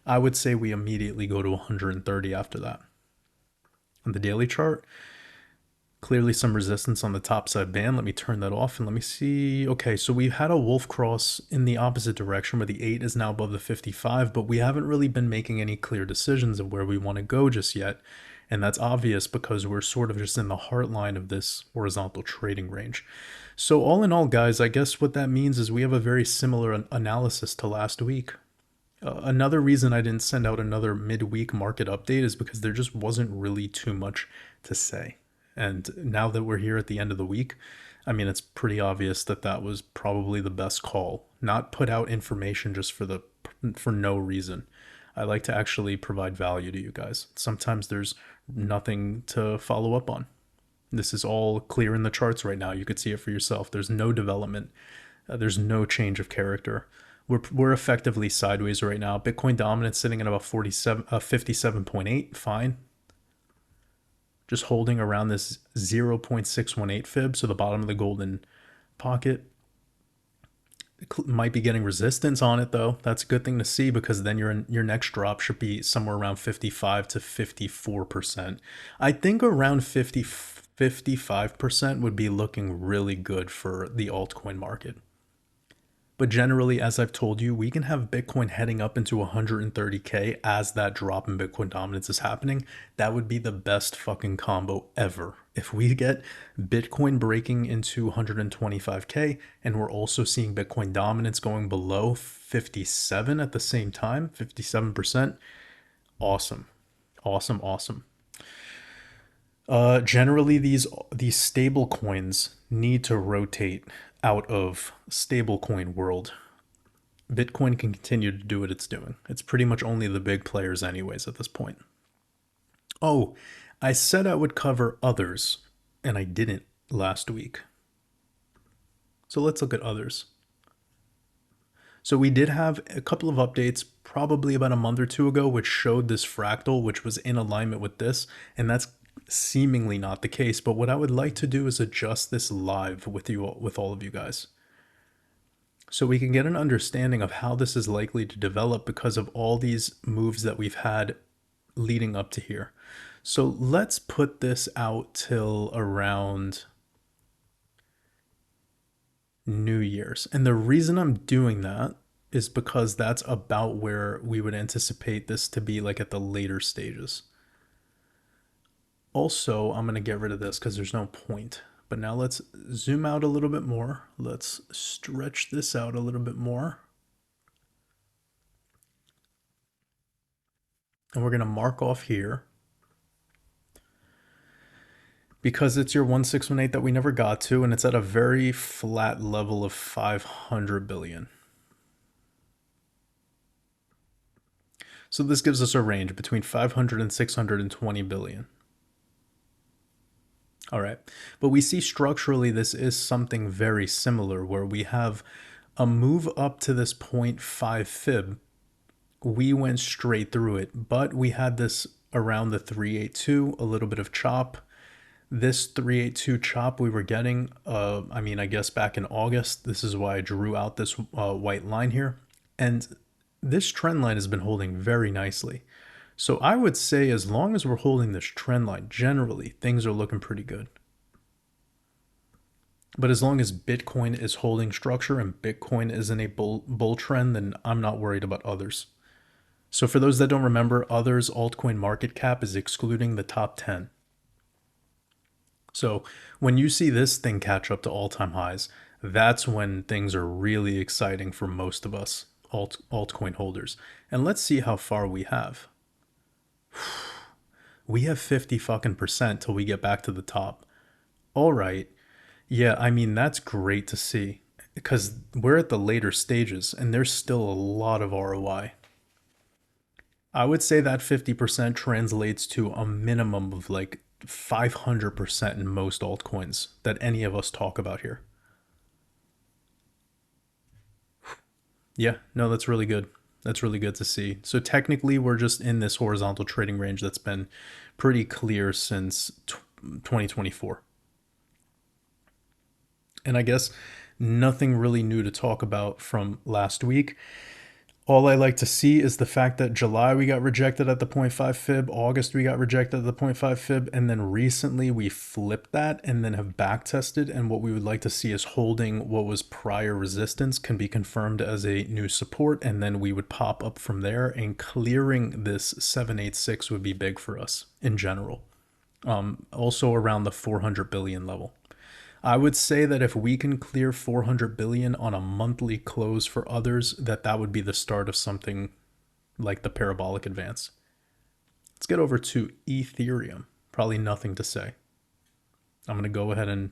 I would say we immediately go to 130 after that. On the daily chart, clearly some resistance on the topside band. Let me turn that off and let me see. Okay, so we've had a wolf cross in the opposite direction where the 8 is now above the 55, but we haven't really been making any clear decisions of where we want to go just yet. And that's obvious because we're sort of just in the heart line of this horizontal trading range. So all in all, guys, I guess what that means is we have a very similar analysis to last week. Another reason I didn't send out another midweek market update is because there just wasn't really too much to say. And now that we're here at the end of the week, I mean, it's pretty obvious that that was probably the best call. Not put out information just for no reason. I like to actually provide value to you guys. Sometimes there's nothing to follow up on. This is all clear in the charts right now. You could see it for yourself. There's no development. There's no change of character. We're effectively sideways right now. Bitcoin dominance sitting at about 57.8. Fine. Just holding around this 0.618 fib, so the bottom of the golden pocket. Might be getting resistance on it though. That's a good thing to see, because then your next drop should be somewhere around 55 to 54%. I think around 55% would be looking really good for the altcoin market. But generally, as I've told you, we can have Bitcoin heading up into 130K as that drop in Bitcoin dominance is happening. That would be the best fucking combo ever. If we get Bitcoin breaking into 125K and we're also seeing Bitcoin dominance going below 57 at the same time, 57%, awesome. Awesome, awesome. Generally, these stable coins need to rotate out of stablecoin world. Bitcoin can continue to do what it's doing. It's pretty much only the big players anyways at this point. Oh, I said I would cover others, and I didn't last week. So let's look at others. So we did have a couple of updates probably about a month or two ago, which showed this fractal, which was in alignment with this, and that's seemingly not the case. But what I would like to do is adjust this live with all of you guys, so we can get an understanding of how this is likely to develop because of all these moves that we've had leading up to here. So let's put this out till around New Year's. And the reason I'm doing that is because that's about where we would anticipate this to be, like at the later stages. Also, I'm going to get rid of this because there's no point. But now let's zoom out a little bit more. Let's stretch this out a little bit more. And we're going to mark off here, because it's your 1618 that we never got to, and it's at a very flat level of 500 billion. So this gives us a range between 500 and 620 billion. All right, but we see structurally this is something very similar, where we have a move up to this 0.5 fib. We went straight through it, but we had this around the 382, a little bit of chop. This 382 chop we were getting, I guess back in August. This is why I drew out this white line here. And this trend line has been holding very nicely. So I would say as long as we're holding this trend line, generally things are looking pretty good. But as long as Bitcoin is holding structure and Bitcoin is in a bull trend, then I'm not worried about others. So for those that don't remember, others altcoin market cap is excluding the top 10. So when you see this thing catch up to all-time highs, that's when things are really exciting for most of us altcoin holders. And let's see how far we have. We have 50 fucking percent till we get back to the top. All right. Yeah, I mean, that's great to see, because we're at the later stages and there's still a lot of ROI. I would say that 50% translates to a minimum of like 500% in most altcoins that any of us talk about here. Yeah, no, that's really good. That's really good to see. So technically, we're just in this horizontal trading range that's been pretty clear since 2024. And I guess nothing really new to talk about from last week. All I like to see is the fact that July we got rejected at the 0.5 fib, August we got rejected at the 0.5 fib, and then recently we flipped that and then have back tested. And what we would like to see is holding what was prior resistance can be confirmed as a new support, and then we would pop up from there, and clearing this 786 would be big for us in general. Also around the 400 billion level. I would say that if we can clear 400 billion on a monthly close for others, that would be the start of something like the parabolic advance. Let's get over to Ethereum. Probably nothing to say. I'm going to go ahead and,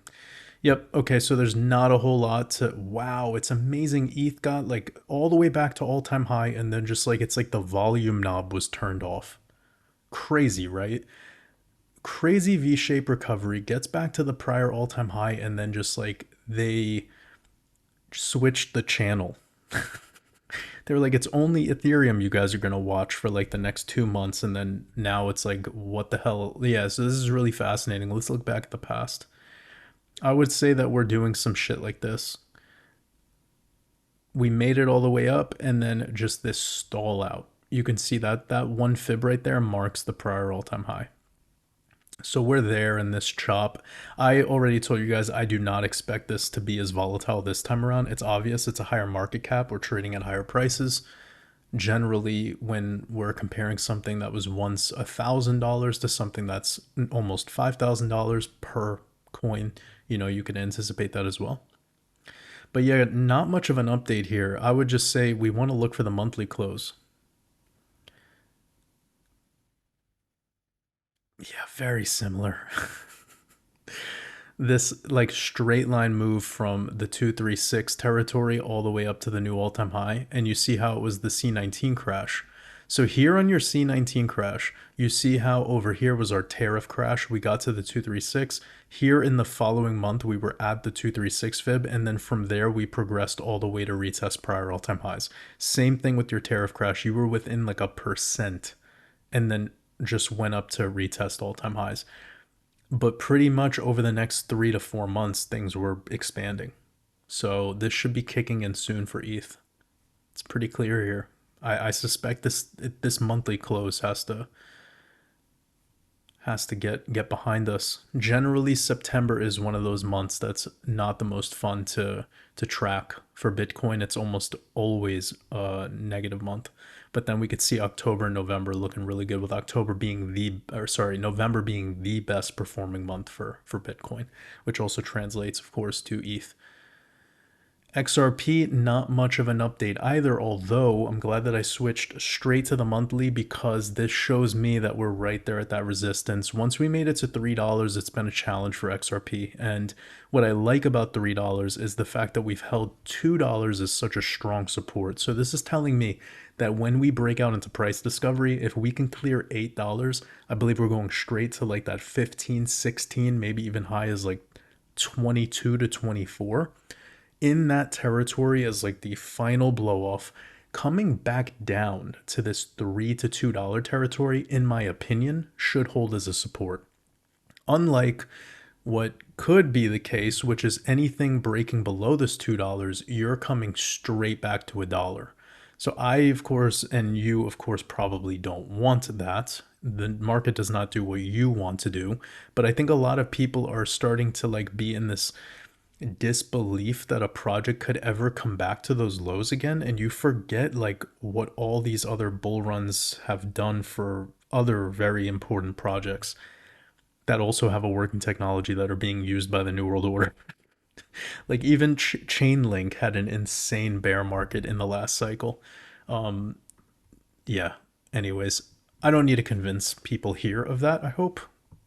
yep. Okay. So there's not a whole lot to, wow. It's amazing. ETH got like all the way back to all-time high. And then just like, it's like the volume knob was turned off. Crazy, right? Crazy V-shaped recovery, gets back to the prior all-time high, and then just like they switched the channel. They were like, it's only Ethereum you guys are going to watch for like the next 2 months. And then now it's like, what the hell? Yeah, so this is really fascinating. Let's look back at the past. I would say that we're doing some shit like this. We made it all the way up and then just this stall out. You can see that that one fib right there marks the prior all-time high. So we're there in this chop. I already told you guys I do not expect this to be as volatile this time around. It's obvious it's a higher market cap. We're trading at higher prices. Generally, when we're comparing something that was once $1,000 to something that's almost $5,000 per coin, you can anticipate that as well. But yeah, not much of an update here. I would just say we want to look for the monthly close. Yeah, very similar. This like straight line move from the 236 territory all the way up to the new all-time high, and you see how it was the C19 crash. So here on your C19 crash, you see how over here was our tariff crash. We got to the 236. Here in the following month, we were at the 236 fib, and then from there we progressed all the way to retest prior all-time highs. Same thing with your tariff crash. You were within like a percent, and then just went up to retest all-time highs. But pretty much over the next 3 to 4 months, things were expanding. So this should be kicking in soon for ETH. It's pretty clear here. I suspect this monthly close has to get behind us. Generally, September is one of those months that's not the most fun to track for Bitcoin. It's almost always a negative month. But then we could see October and November looking really good, with October being November being the best performing month for Bitcoin, which also translates, of course, to ETH. XRP, not much of an update either, although I'm glad that I switched straight to the monthly because this shows me that we're right there at that resistance. Once we made it to $3, it's been a challenge for XRP. And what I like about $3 is the fact that we've held $2 as such a strong support. So this is telling me that when we break out into price discovery, if we can clear $8, I believe we're going straight to like that 15, 16, maybe even high as like 22 to 24. In that territory as like the final blow off, coming back down to this $3 to $2 territory, in my opinion, should hold as a support. Unlike what could be the case, which is anything breaking below this $2, you're coming straight back to $1. So I, of course, and you, of course, probably don't want that. The market does not do what you want to do. But I think a lot of people are starting to like be in this disbelief that a project could ever come back to those lows again, and you forget like what all these other bull runs have done for other very important projects that also have a working technology that are being used by the New World Order. Like even Chainlink had an insane bear market in the last cycle. Yeah, anyways, I don't need to convince people here of that. I hope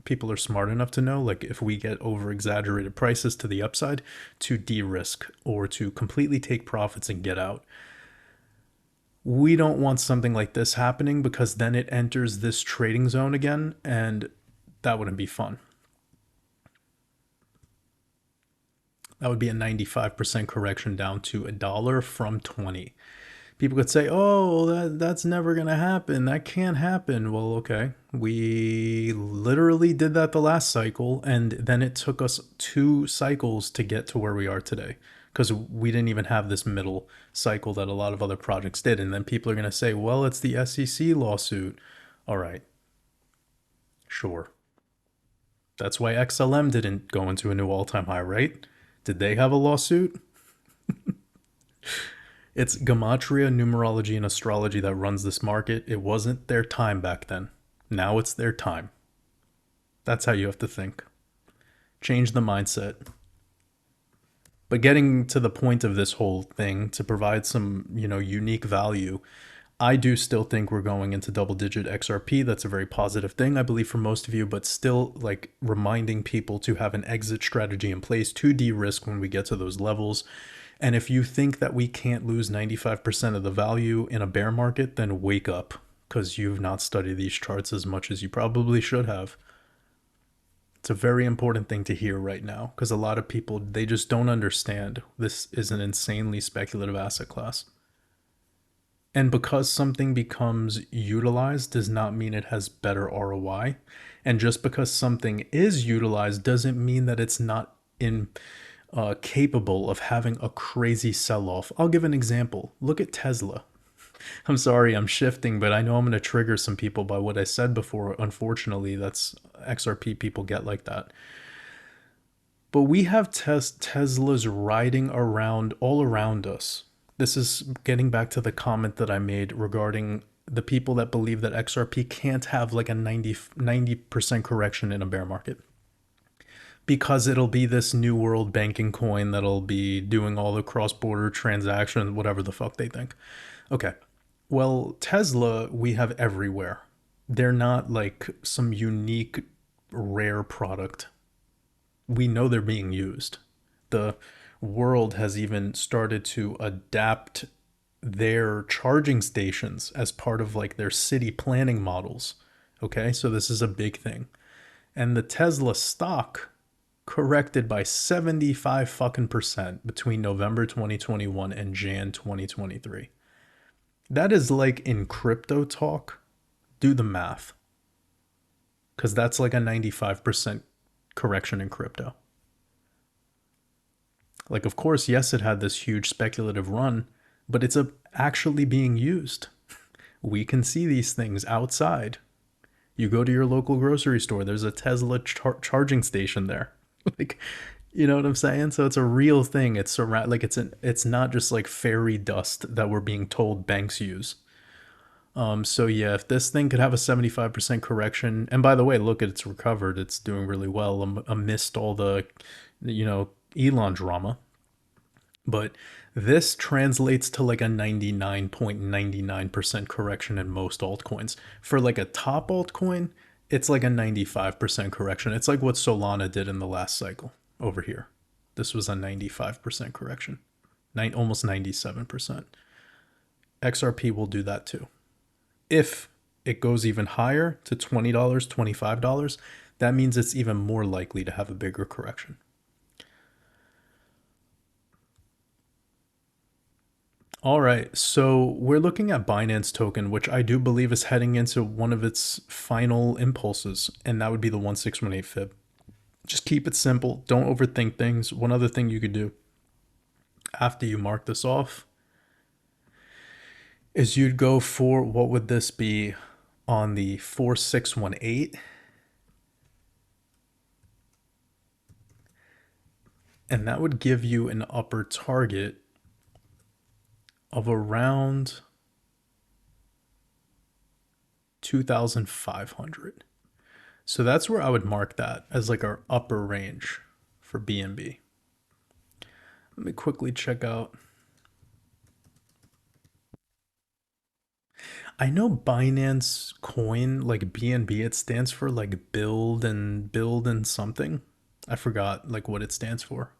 people are smart enough to know, like, if we get over exaggerated prices to the upside, to de-risk or to completely take profits and get out. We don't want something like this happening because then it enters this trading zone again, and that wouldn't be fun. That would be a 95% correction down to $1 from 20. People could say, oh, that's never going to happen. That can't happen. Well, okay. We literally did that the last cycle, and then it took us 2 cycles to get to where we are today because we didn't even have this middle cycle that a lot of other projects did. And then people are going to say, well, it's the SEC lawsuit. All right. Sure. That's why XLM didn't go into a new all-time high, right? Did they have a lawsuit? It's gematria, numerology, and astrology that runs this market. It wasn't their time back then. Now it's their time. That's how you have to think. Change the mindset. But getting to the point of this whole thing, to provide some, unique value, I do still think we're going into double-digit XRP. That's a very positive thing, I believe, for most of you, but still, like, reminding people to have an exit strategy in place to de-risk when we get to those levels. And if you think that we can't lose 95% of the value in a bear market, then wake up, because you've not studied these charts as much as you probably should have. It's a very important thing to hear right now because a lot of people, they just don't understand this is an insanely speculative asset class. And because something becomes utilized does not mean it has better ROI. And just because something is utilized doesn't mean that it's not in capable of having a crazy sell-off. I'll give an example. Look at Tesla. I'm sorry, I'm shifting, but I know I'm going to trigger some people by what I said before. Unfortunately, that's XRP people get like that. But we have Teslas riding around all around us. This is getting back to the comment that I made regarding the people that believe that XRP can't have like a 90% correction in a bear market because it'll be this new world banking coin that'll be doing all the cross-border transactions, whatever the fuck they think. Okay. Well, Tesla, we have everywhere. They're not like some unique, rare product. We know they're being used. The world has even started to adapt their charging stations as part of like their city planning models. Okay, so this is a big thing. And the Tesla stock corrected by 75 fucking percent between November 2021 and Jan 2023. That is like in crypto talk, do the math. Because that's like a 95% correction in crypto. Like, of course, yes, it had this huge speculative run, but it's actually being used. We can see these things outside. You go to your local grocery store, there's a Tesla charging station there. Like, you know what I'm saying? So it's a real thing. It's not just like fairy dust that we're being told banks use. So yeah, if this thing could have a 75% correction, and by the way, look, it's recovered. It's doing really well amidst all the, Elon drama. But this translates to like a 99.99% correction in most altcoins. For like a top altcoin, it's like a 95% correction. It's like what Solana did in the last cycle over here. This was a 95% correction, almost 97%. XRP will do that too. If it goes even higher to $20, $25, that means it's even more likely to have a bigger correction. All right, so we're looking at Binance token, which I do believe is heading into one of its final impulses, and that would be the 1618 fib. Just keep it simple. Don't overthink things. One other thing you could do after you mark this off is you'd go for, what would this be on the 4618? And that would give you an upper target of around 2,500. So that's where I would mark that as like our upper range for BNB. Let me quickly check out. I know Binance coin, like BNB, it stands for like build and something. I forgot like what it stands for.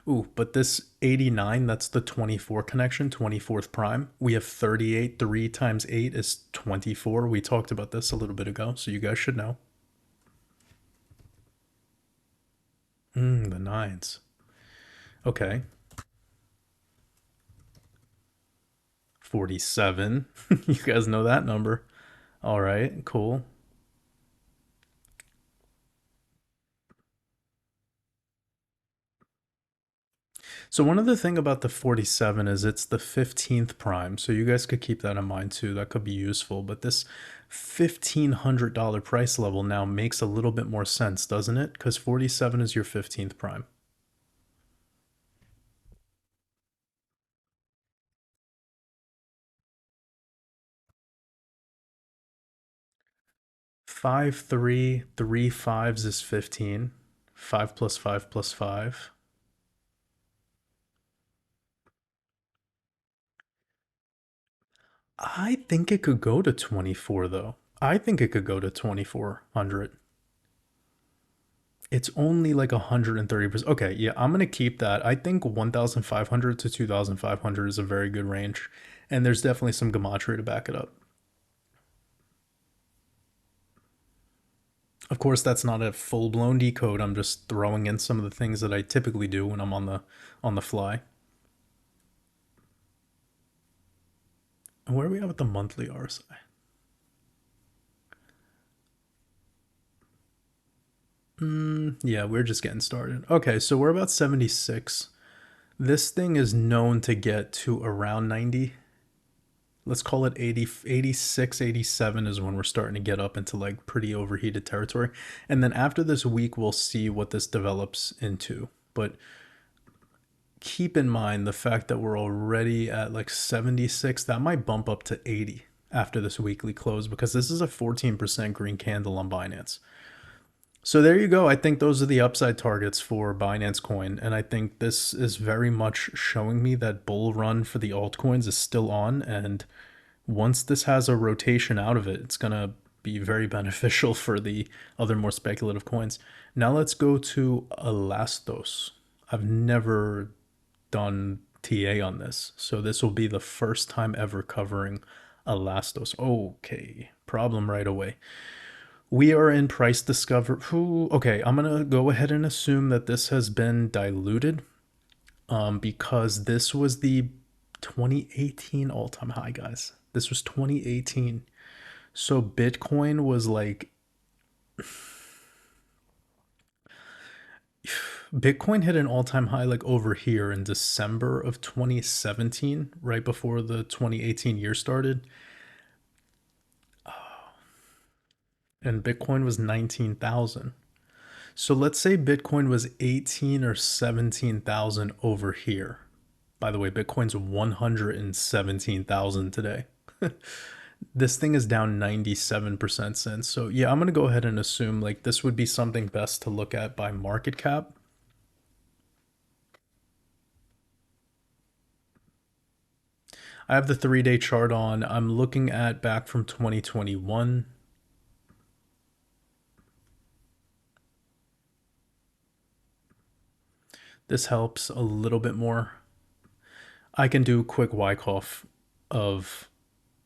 Ooh, but this 89, that's the 24 connection, 24th prime. We have 38. 3 times 8 is 24. We talked about this a little bit ago, so you guys should know. The nines. Okay. 47. You guys know that number. All right, cool. So one other thing about the 47 is it's the 15th prime. So you guys could keep that in mind too. That could be useful. But this $1,500 price level now makes a little bit more sense, doesn't it? Because 47 is your 15th prime. Five, three, three fives is 15. 5 plus 5 plus 5. I think it could go to 24 though. I think it could go to 2400. It's only like 130%. Okay, yeah, I'm going to keep that. I think 1500 to 2500 is a very good range. And there's definitely some gematria to back it up. Of course, that's not a full-blown decode. I'm just throwing in some of the things that I typically do when I'm on the fly. And where are we at with the monthly RSI? Yeah, we're just getting started. Okay, so we're about 76. This thing is known to get to around 90. Let's call it 80, 86, 87 is when we're starting to get up into like pretty overheated territory. And then after this week, we'll see what this develops into. But keep in mind the fact that we're already at like 76, that might bump up to 80 after this weekly close because this is a 14% green candle on Binance. So there you go. I think those are the upside targets for Binance Coin. And I think this is very much showing me that bull run for the altcoins is still on. And once this has a rotation out of it, it's going to be very beneficial for the other more speculative coins. Now let's go to Elastos. I've never done TA on this. So this will be the first time ever covering Elastos. Okay, problem right away. We are in price discovery. Okay, I'm going to go ahead and assume that this has been diluted because this was the 2018 all-time high, guys. This was 2018. So Bitcoin was like... Bitcoin hit an all-time high like over here in December of 2017, right before the 2018 year started. And Bitcoin was 19,000. So let's say Bitcoin was 18 or 17,000 over here. By the way, Bitcoin's 117,000 today. This thing is down 97% since. So yeah, I'm going to go ahead and assume like this would be something best to look at by market cap. I have the 3-day chart on. I'm looking at back from 2021. This helps a little bit more. I can do a quick Wyckoff of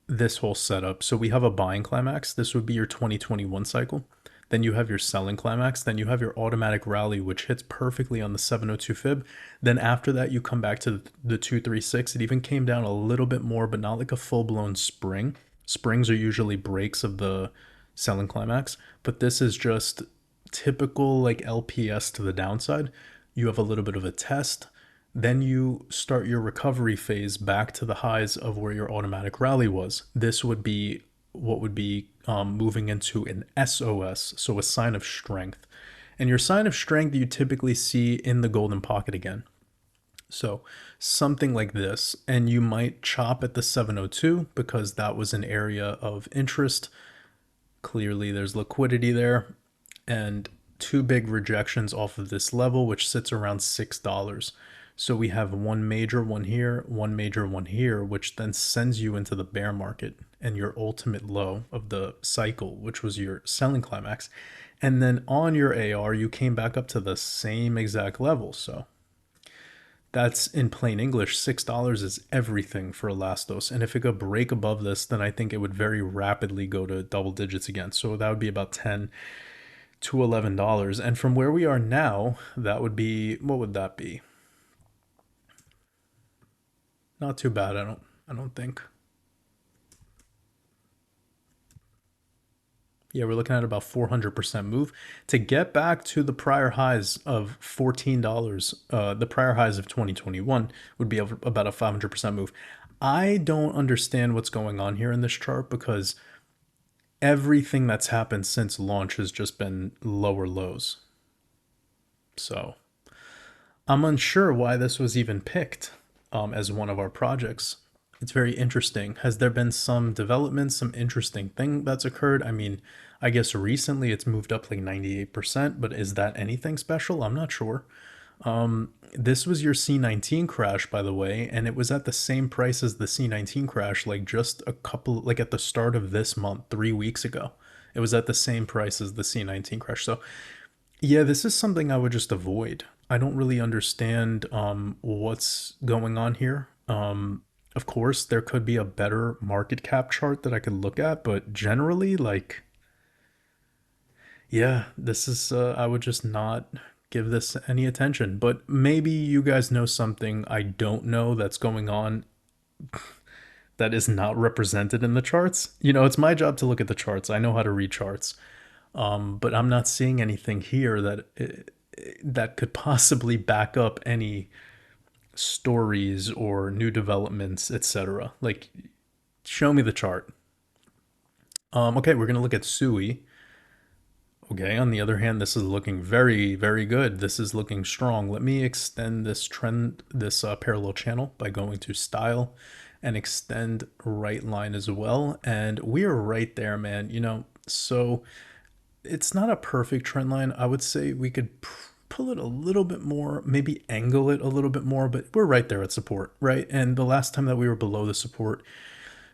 this whole setup. So we have a buying climax. This would be your 2021 cycle. Then you have your selling climax. Then you have your automatic rally, which hits perfectly on the 702 fib. Then after that, you come back to the 236. It even came down a little bit more, but not like a full-blown spring. Springs are usually breaks of the selling climax, but this is just typical like LPS to the downside. You have a little bit of a test. Then you start your recovery phase back to the highs of where your automatic rally was. This would be what would be moving into an SOS, so a sign of strength. And your sign of strength you typically see in the golden pocket again. So something like this, and you might chop at the 702 because that was an area of interest. Clearly there's liquidity there, and two big rejections off of this level, which sits around $6. So we have one major one here, one major one here, which then sends you into the bear market and your ultimate low of the cycle, which was your selling climax. And then on your AR, you came back up to the same exact level. So that's in plain English, $6 is everything for Elastos. And if it could break above this, then I think it would very rapidly go to double digits again. So that would be about $10 to $11. And from where we are now, that would be, what would that be? Not too bad, I don't think. Yeah, we're looking at about 400% move to get back to the prior highs of $14. The prior highs of 2021 would be about a 500% move. I don't understand what's going on here in this chart because everything that's happened since launch has just been lower lows. So I'm unsure why this was even picked as one of our projects. It's very interesting. Has there been some development, some interesting thing that's occurred? I mean, I guess recently it's moved up like 98%, but is that anything special? I'm not sure. This was your C19 crash, by the way, and it was at the same price as the C19 crash, like just a couple, like at the start of this month, 3 weeks ago. It was at the same price as the C19 crash. So yeah, this is something I would just avoid. I don't really understand what's going on here. Of course, there could be a better market cap chart that I could look at, but generally, like, Yeah, this is, I would just not give this any attention. But maybe you guys know something I don't know that's going on that is not represented in the charts. You know, it's my job to look at the charts. I know how to read charts. But I'm not seeing anything here that could possibly back up any stories or new developments, etc. Like, show me the chart. Okay, we're gonna look at Sui. Okay, on the other hand, this is looking very, very good. This is looking strong. Let me extend this trend, this parallel channel by going to style and extend right line as well. And we are right there, man. You know, so it's not a perfect trend line. I would say we could pull it a little bit more, maybe angle it a little bit more, but we're right there at support, right? And the last time that we were below the support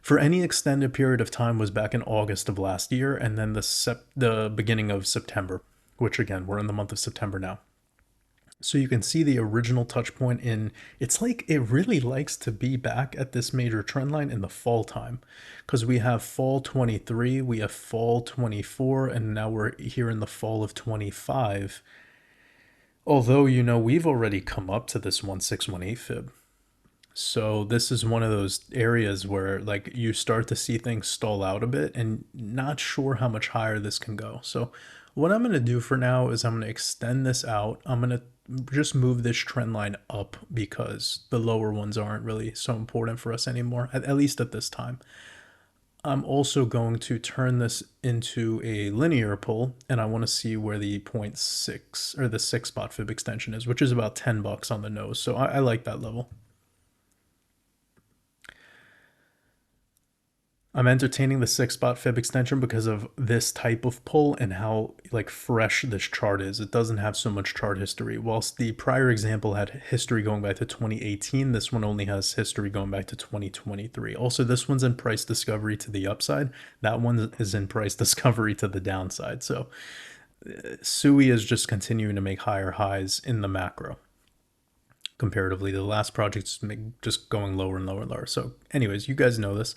for any extended period of time was back in August of last year, and then the beginning of September, which again, we're in the month of September now. So you can see the original touch point in, it's like it really likes to be back at this major trend line in the fall time, because we have fall 23, we have fall 24, and now we're here in the fall of 25. Although, you know, we've already come up to this 1618 fib. So this is one of those areas where like you start to see things stall out a bit and not sure how much higher this can go. So what I'm going to do for now is I'm going to extend this out. I'm going to just move this trend line up because the lower ones aren't really so important for us anymore, at least at this time. I'm also going to turn this into a linear pull, and I want to see where the 0.6 or the 6 spot fib extension is, which is about $10 on the nose. So I like that level. I'm entertaining the 6 spot fib extension because of this type of pull and how like fresh this chart is. It doesn't have so much chart history. Whilst the prior example had history going back to 2018, this one only has history going back to 2023. Also, this one's in price discovery to the upside. That one is in price discovery to the downside. So Sui is just continuing to make higher highs in the macro. Comparatively, the last project's just going lower and lower and lower. So anyways, you guys know this.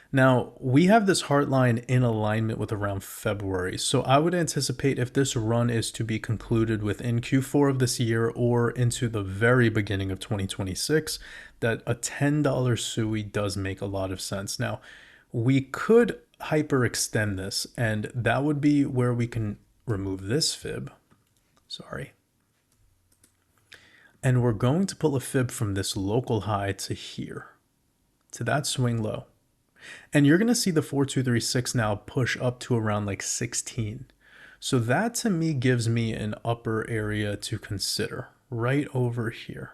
Now, we have this heart line in alignment with around February, so I would anticipate if this run is to be concluded within Q4 of this year or into the very beginning of 2026, that a $10 SUI does make a lot of sense. Now, we could hyperextend this, and that would be where we can remove this fib. Sorry. And we're going to pull a fib from this local high to here, to that swing low. And you're going to see the 4236 now push up to around like 16. So that to me gives me an upper area to consider right over here.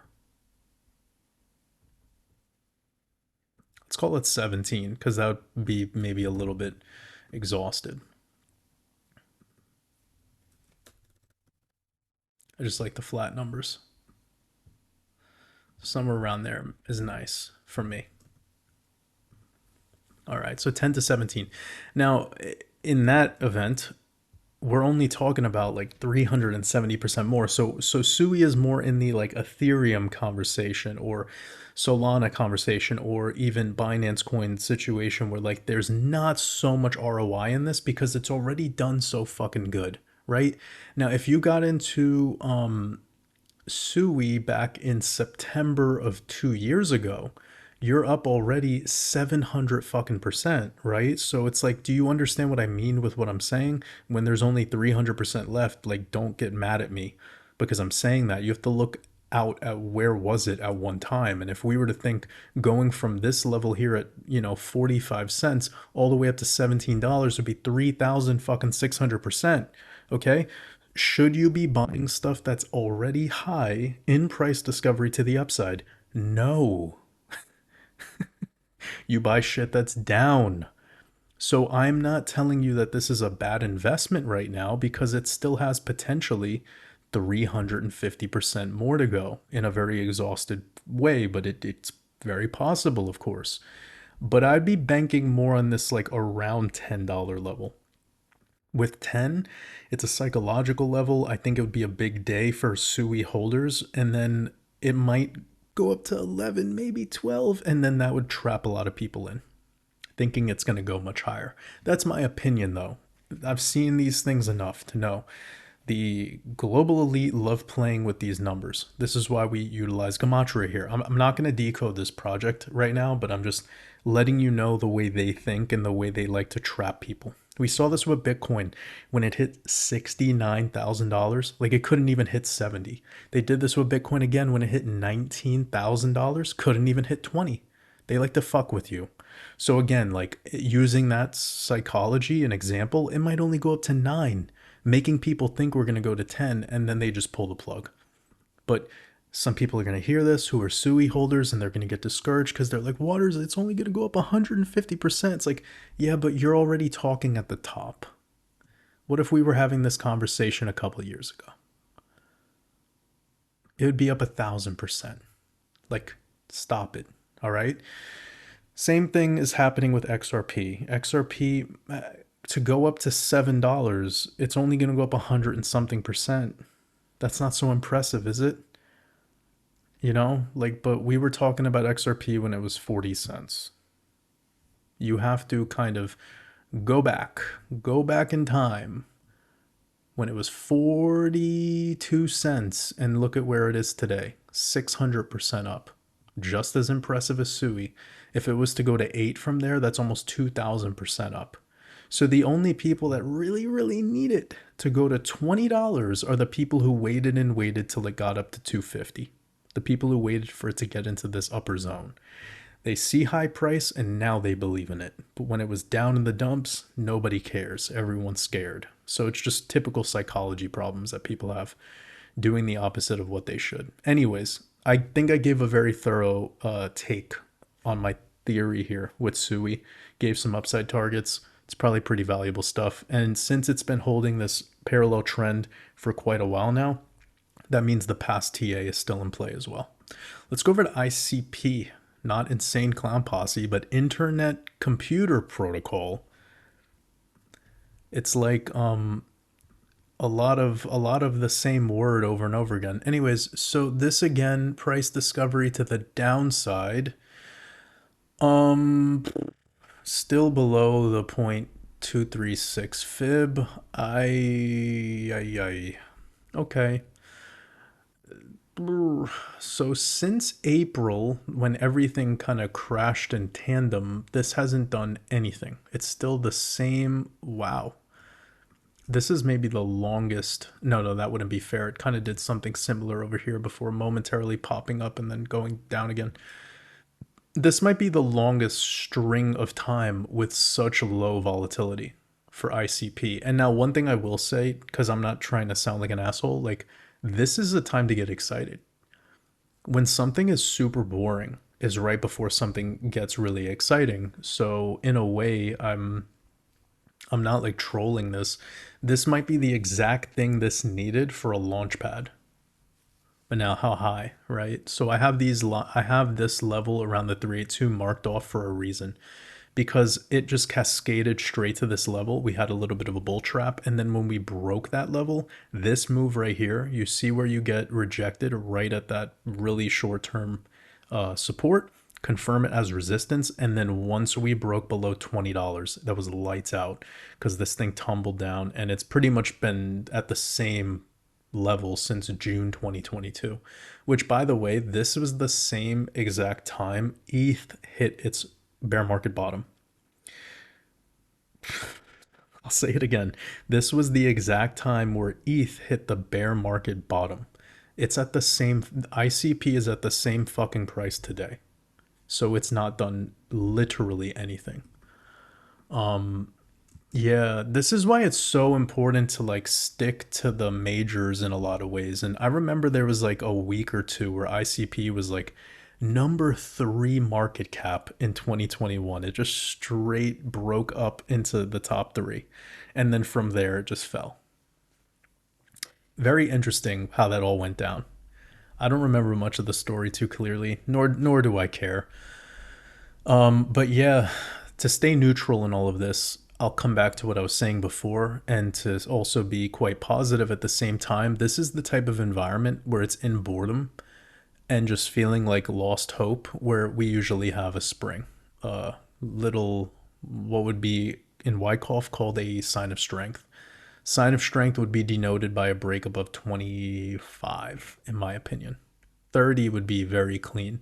Let's call it 17 because that would be maybe a little bit exhausted. I just like the flat numbers. Somewhere around there is nice for me. All right, so 10 to 17. Now, in that event, we're only talking about like 370% more. So Sui is more in the like Ethereum conversation or Solana conversation or even Binance Coin situation where like there's not so much ROI in this because it's already done so fucking good, right? Now, if you got into Sui back in September of 2 years ago, you're up already 700 fucking percent, right? So it's like, do you understand what I mean with what I'm saying? When there's only 300% left, like, don't get mad at me because I'm saying that. You have to look out at where was it at one time. And if we were to think going from this level here at, 45 cents all the way up to $17 would be 3,000 fucking 600%. Okay. Should you be buying stuff that's already high in price discovery to the upside? No. You buy shit that's down. So I'm not telling you that this is a bad investment right now because it still has potentially 350% more to go in a very exhausted way, but it's very possible, of course. But I'd be banking more on this like around $10 level. With 10, it's a psychological level. I think it would be a big day for Sui holders, and then it might go up to 11, maybe 12, and then that would trap a lot of people in, thinking it's going to go much higher. That's my opinion, though. I've seen these things enough to know the global elite love playing with these numbers. This is why we utilize gematria here. I'm not going to decode this project right now, but I'm just letting you know the way they think and the way they like to trap people. We saw this with Bitcoin when it hit $69,000. Like it couldn't even hit 70. They did this with Bitcoin again when it hit $19,000. Couldn't even hit 20. They like to fuck with you. So again, like using that psychology, an example, it might only go up to 9, making people think we're going to go to 10, and then they just pull the plug. But some people are going to hear this who are SUI holders and they're going to get discouraged because they're like, Waters, it's only going to go up 150%. It's like, yeah, but you're already talking at the top. What if we were having this conversation a couple of years ago? It would be up 1,000%. Like, stop it. All right. Same thing is happening with XRP. XRP, to go up to $7, it's only going to go up 100 and something percent. That's not so impressive, is it? You know, like, but we were talking about XRP when it was 40 cents. You have to kind of go back in time when it was 42 cents and look at where it is today. 600% up. Just as impressive as SUI. If it was to go to 8 from there, that's almost 2,000% up. So the only people that really, really need it to go to $20 are the people who waited and waited till it got up to 250. The people who waited for it to get into this upper zone. They see high price and now they believe in it. But when it was down in the dumps, nobody cares. Everyone's scared. So it's just typical psychology problems that people have, doing the opposite of what they should. Anyways, I think I gave a very thorough take on my theory here with SUI. Gave some upside targets. It's probably pretty valuable stuff. And since it's been holding this parallel trend for quite a while now, that means the past TA is still in play as well. Let's go over to ICP. Not Insane Clown Posse, but Internet Computer Protocol. It's like a lot of the same word over and over again. Anyways, so this again, price discovery to the downside. Still below the 0.236 fib. Okay. So since April, when everything kind of crashed in tandem, this hasn't done anything. It's still the same. Wow. This is maybe the longest. No, that wouldn't be fair. It kind of did something similar over here before momentarily popping up and then going down again. This might be the longest string of time with such low volatility for ICP. And now one thing I will say, because I'm not trying to sound like an asshole, like this is a time to get excited. When something is super boring is right before something gets really exciting. So in a way, I'm not like trolling this. This might be the exact thing this needed for a launch pad. But now how high, right? So I have this level around the 382 marked off for a reason, because it just cascaded straight to this level. We had a little bit of a bull trap, and then when we broke that level, this move right here, you see where you get rejected right at that really short-term support, confirm it as resistance, and then once we broke below $20, that was lights out, because this thing tumbled down, and it's pretty much been at the same level since June 2022, which, by the way, this was the same exact time ETH hit its bear market bottom. I'll say it again. This was the exact time where ETH hit the bear market bottom. It's at the same, ICP is at the same fucking price today. So it's not done literally anything. Yeah, this is why it's so important to like stick to the majors in a lot of ways. And I remember there was like a week or two where ICP was like number 3 market cap in 2021. It just straight broke up into the top 3. And then from there, it just fell. Very interesting how that all went down. I don't remember much of the story too clearly, nor do I care. But yeah, to stay neutral in all of this, I'll come back to what I was saying before, and to also be quite positive at the same time. This is the type of environment where it's in boredom and just feeling like lost hope, where we usually have a spring. Little, what would be in Wyckoff called a sign of strength. Sign of strength would be denoted by a break above 25, in my opinion. 30 would be very clean.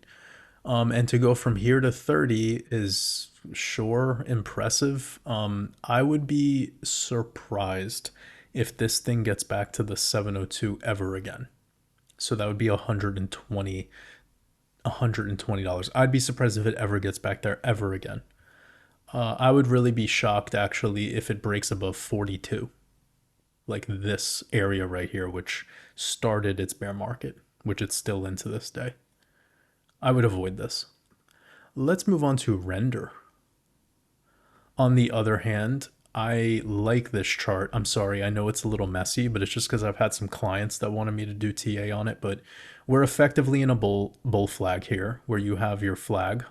And to go from here to 30 is sure impressive. I would be surprised if this thing gets back to the 702 ever again. So that would be $120. I'd be surprised if it ever gets back there ever again. I would really be shocked actually if it breaks above 42, like this area right here, which started its bear market, which it's still in to this day. I would avoid this. Let's move on to render. On the other hand, I like this chart. I'm sorry, I know it's a little messy, but it's just because I've had some clients that wanted me to do TA on it. But we're effectively in a bull flag here, where you have your flag.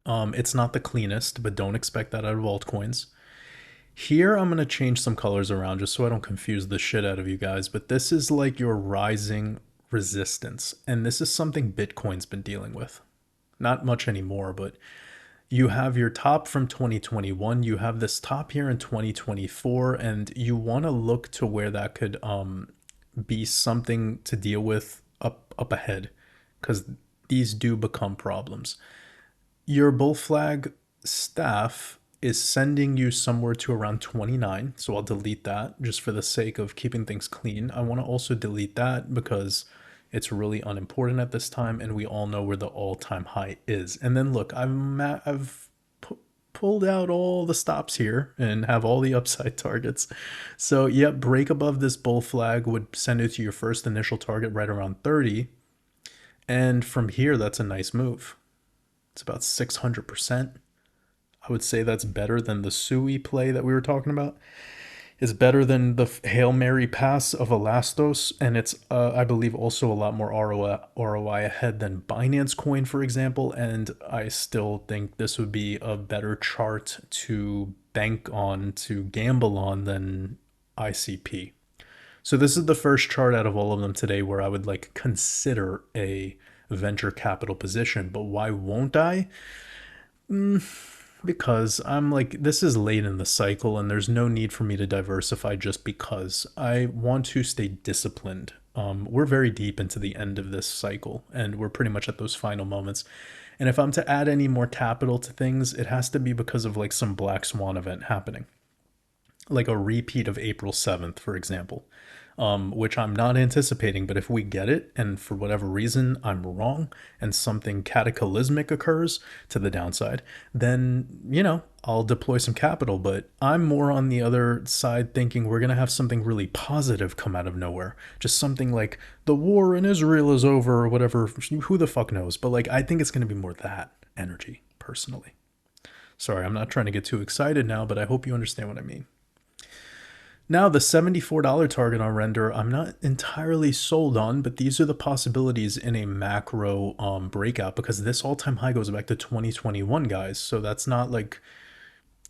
It's not the cleanest, but don't expect that out of altcoins. Here, I'm going to change some colors around just so I don't confuse the shit out of you guys. But this is like your rising resistance. And this is something Bitcoin's been dealing with. Not much anymore, but you have your top from 2021. You have this top here in 2024. And you want to look to where that could be something to deal with up ahead. Because these do become problems. Your bull flag staff is sending you somewhere to around 29. So I'll delete that just for the sake of keeping things clean. I want to also delete that because it's really unimportant at this time, and we all know where the all-time high is. And then look, I've pulled out all the stops here and have all the upside targets. So yeah, break above this bull flag would send it to your first initial target right around 30. And from here, that's a nice move. It's about 600%. I would say that's better than the Sui play that we were talking about. It's better than the Hail Mary pass of Elastos, and it's, I believe, also a lot more ROI ahead than Binance Coin, for example, and I still think this would be a better chart to bank on, to gamble on, than ICP. So this is the first chart out of all of them today where I would like consider a venture capital position, but why won't I? Because I'm like, this is late in the cycle and there's no need for me to diversify just because I want to stay disciplined. We're very deep into the end of this cycle and we're pretty much at those final moments. And if I'm to add any more capital to things, it has to be because of like some black swan event happening. Like a repeat of April 7th, for example. Which I'm not anticipating, but if we get it and for whatever reason I'm wrong and something cataclysmic occurs to the downside, then, you know, I'll deploy some capital. But I'm more on the other side thinking we're going to have something really positive come out of nowhere. Just something like the war in Israel is over or whatever. Who the fuck knows? But like, I think it's going to be more that energy personally. Sorry, I'm not trying to get too excited now, but I hope you understand what I mean. Now, the $74 target on render, I'm not entirely sold on, but these are the possibilities in a macro breakout because this all-time high goes back to 2021, guys. So that's not like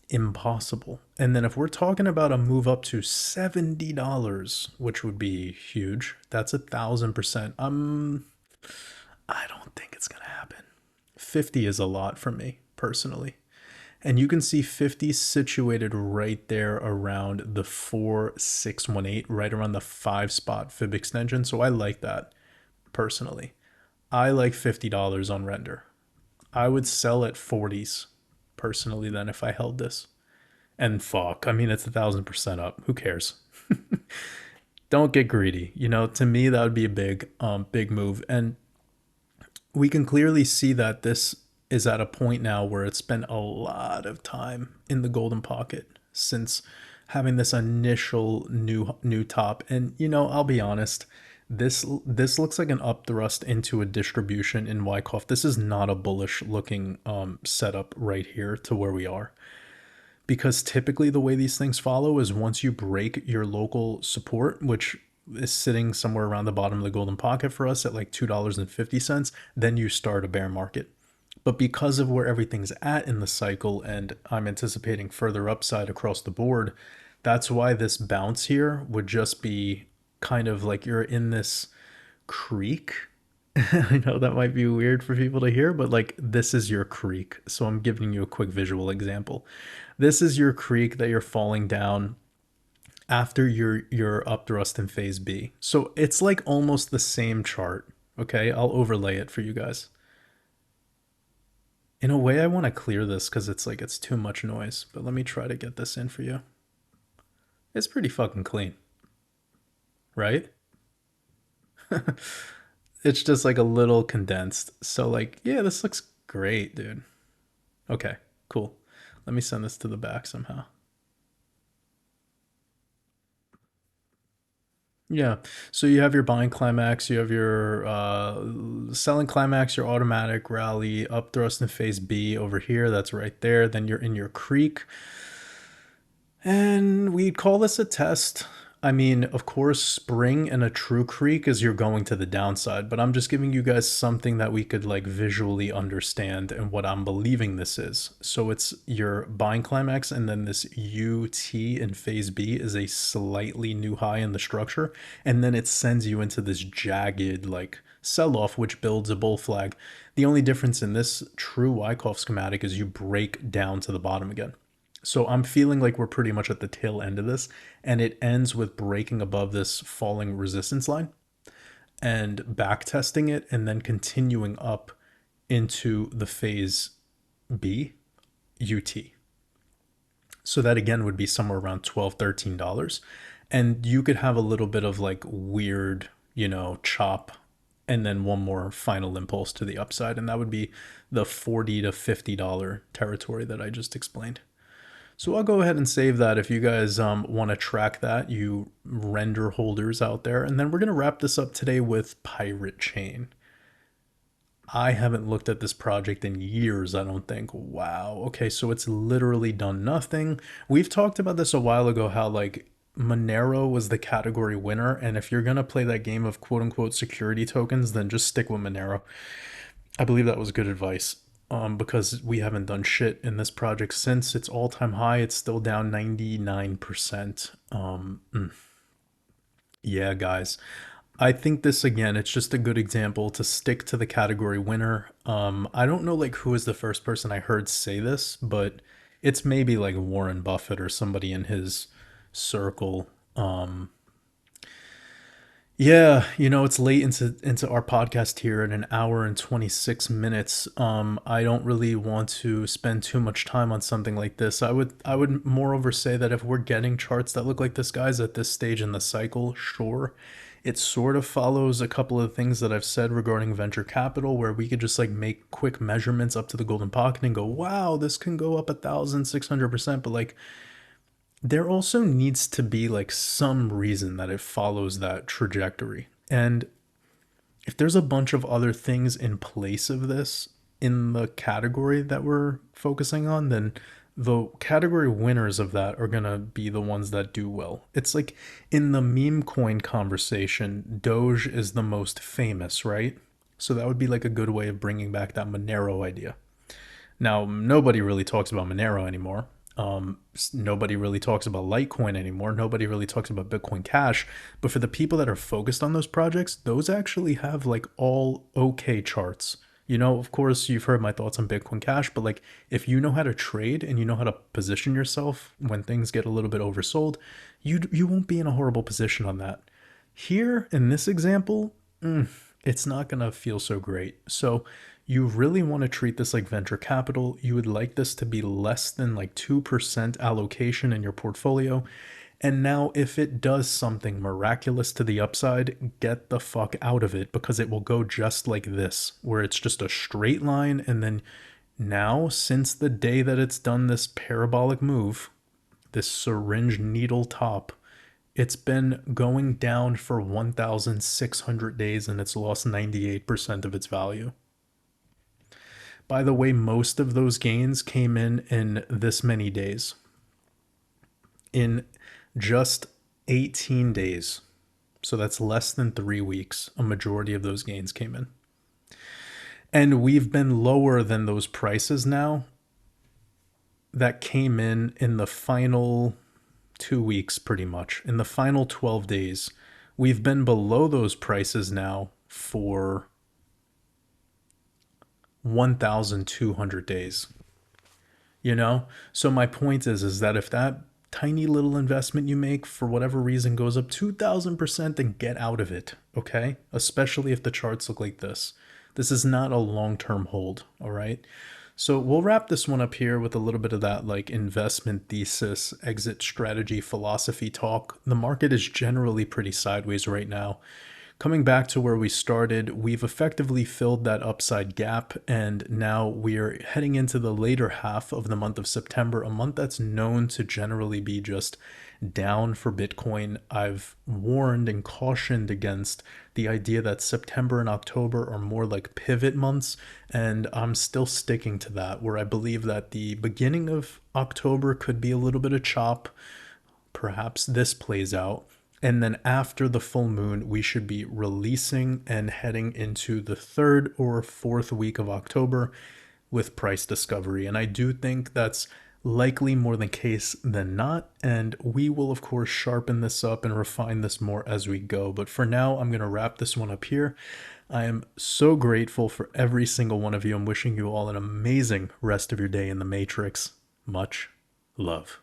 impossible. And then if we're talking about a move up to $70, which would be huge, that's 1,000%. I don't think it's going to happen. 50 is a lot for me, personally. And you can see 50 situated right there around the 4618, right around the 5 spot fib extension. So I like that personally. I like $50 on render. I would sell at 40s personally then if I held this. And fuck, I mean, it's 1,000% up. Who cares? Don't get greedy. You know, to me, that would be a big move. And we can clearly see that this is at a point now where it's spent a lot of time in the golden pocket since having this initial new top. And you know, I'll be honest, this looks like an upthrust into a distribution in Wyckoff. This is not a bullish looking setup right here to where we are, because typically the way these things follow is once you break your local support, which is sitting somewhere around the bottom of the golden pocket for us at like $2.50, then you start a bear market. But because of where everything's at in the cycle, and I'm anticipating further upside across the board, that's why this bounce here would just be kind of like you're in this creek I know that might be weird for people to hear, but like this is your creek. So I'm giving you a quick visual example. This is your creek that you're falling down after your upthrust in phase B. So it's like almost the same chart. Okay, I'll overlay it for you guys. In a way, I want to clear this because it's like it's too much noise, but let me try to get this in for you. It's pretty fucking clean, right? It's just like a little condensed. So like, yeah, this looks great, dude. Okay, cool. Let me send this to the back somehow. Yeah. So you have your buying climax, you have your selling climax, your automatic rally, up thrust in phase B over here. That's right there. Then you're in your creek. And we'd call this a test. I mean, of course, spring and a true creek is you're going to the downside, but I'm just giving you guys something that we could like visually understand and what I'm believing this is. So it's your buying climax, and then this UT in phase B is a slightly new high in the structure, and then it sends you into this jagged like sell off, which builds a bull flag. The only difference in this true Wyckoff schematic is you break down to the bottom again. So I'm feeling like we're pretty much at the tail end of this, and it ends with breaking above this falling resistance line and back testing it, and then continuing up into the phase B UT. So that again would be somewhere around $12, $13. And you could have a little bit of like weird, chop, and then one more final impulse to the upside. And that would be the $40 to $50 territory that I just explained. So I'll go ahead and save that if you guys want to track that, you render holders out there. And then we're going to wrap this up today with Pirate Chain. I haven't looked at this project in years, I don't think. Wow. Okay, so it's literally done nothing. We've talked about this a while ago, how like Monero was the category winner. And if you're going to play that game of quote unquote security tokens, then just stick with Monero. I believe that was good advice. Because we haven't done shit in this project since its all-time high. It's still down 99%. Yeah, guys. I think this again, it's just a good example to stick to the category winner. I don't know like who is the first person I heard say this, but it's maybe like Warren Buffett or somebody in his circle. Yeah, it's late into our podcast here at an hour and 26 minutes. I don't really want to spend too much time on something like this. I would moreover say that if we're getting charts that look like this, guys, at this stage in the cycle, sure. It sort of follows a couple of things that I've said regarding venture capital, where we could just like make quick measurements up to the golden pocket and go, wow, this can go up 1,600%. But like there also needs to be like some reason that it follows that trajectory. And if there's a bunch of other things in place of this in the category that we're focusing on, then the category winners of that are going to be the ones that do well. It's like in the meme coin conversation, Doge is the most famous, right? So that would be like a good way of bringing back that Monero idea. Now, nobody really talks about Monero anymore. Nobody really talks about Litecoin anymore. Nobody really talks about Bitcoin Cash. But for the people that are focused on those projects, those actually have like all okay charts. Of course, you've heard my thoughts on Bitcoin Cash, but like if you know how to trade and you know how to position yourself when things get a little bit oversold, you won't be in a horrible position on that. Here in this example, it's not going to feel so great. So you really want to treat this like venture capital. You would like this to be less than like 2% allocation in your portfolio. And now, if it does something miraculous to the upside, get the fuck out of it, because it will go just like this, where it's just a straight line. And then now, since the day that it's done this parabolic move, this syringe needle top, it's been going down for 1,600 days and it's lost 98% of its value. By the way, most of those gains came in this many days. In just 18 days. So that's less than 3 weeks. A majority of those gains came in. And we've been lower than those prices now that came in the final 2 weeks, pretty much. In the final 12 days, we've been below those prices now for 1,200 days. You know? So my point is that if that tiny little investment you make for whatever reason goes up 2,000%, then get out of it, okay? Especially if the charts look like this. This is not a long-term hold, all right? So we'll wrap this one up here with a little bit of that like investment thesis, exit strategy, philosophy talk. The market is generally pretty sideways right now. Coming back to where we started, we've effectively filled that upside gap, and now we're heading into the later half of the month of September, a month that's known to generally be just down for Bitcoin. I've warned and cautioned against the idea that September and October are more like pivot months, and I'm still sticking to that, where I believe that the beginning of October could be a little bit of chop. Perhaps this plays out. And then after the full moon, we should be releasing and heading into the 3rd or 4th week of October with price discovery. And I do think that's likely more the case than not. And we will, of course, sharpen this up and refine this more as we go. But for now, I'm going to wrap this one up here. I am so grateful for every single one of you. I'm wishing you all an amazing rest of your day in the Matrix. Much love.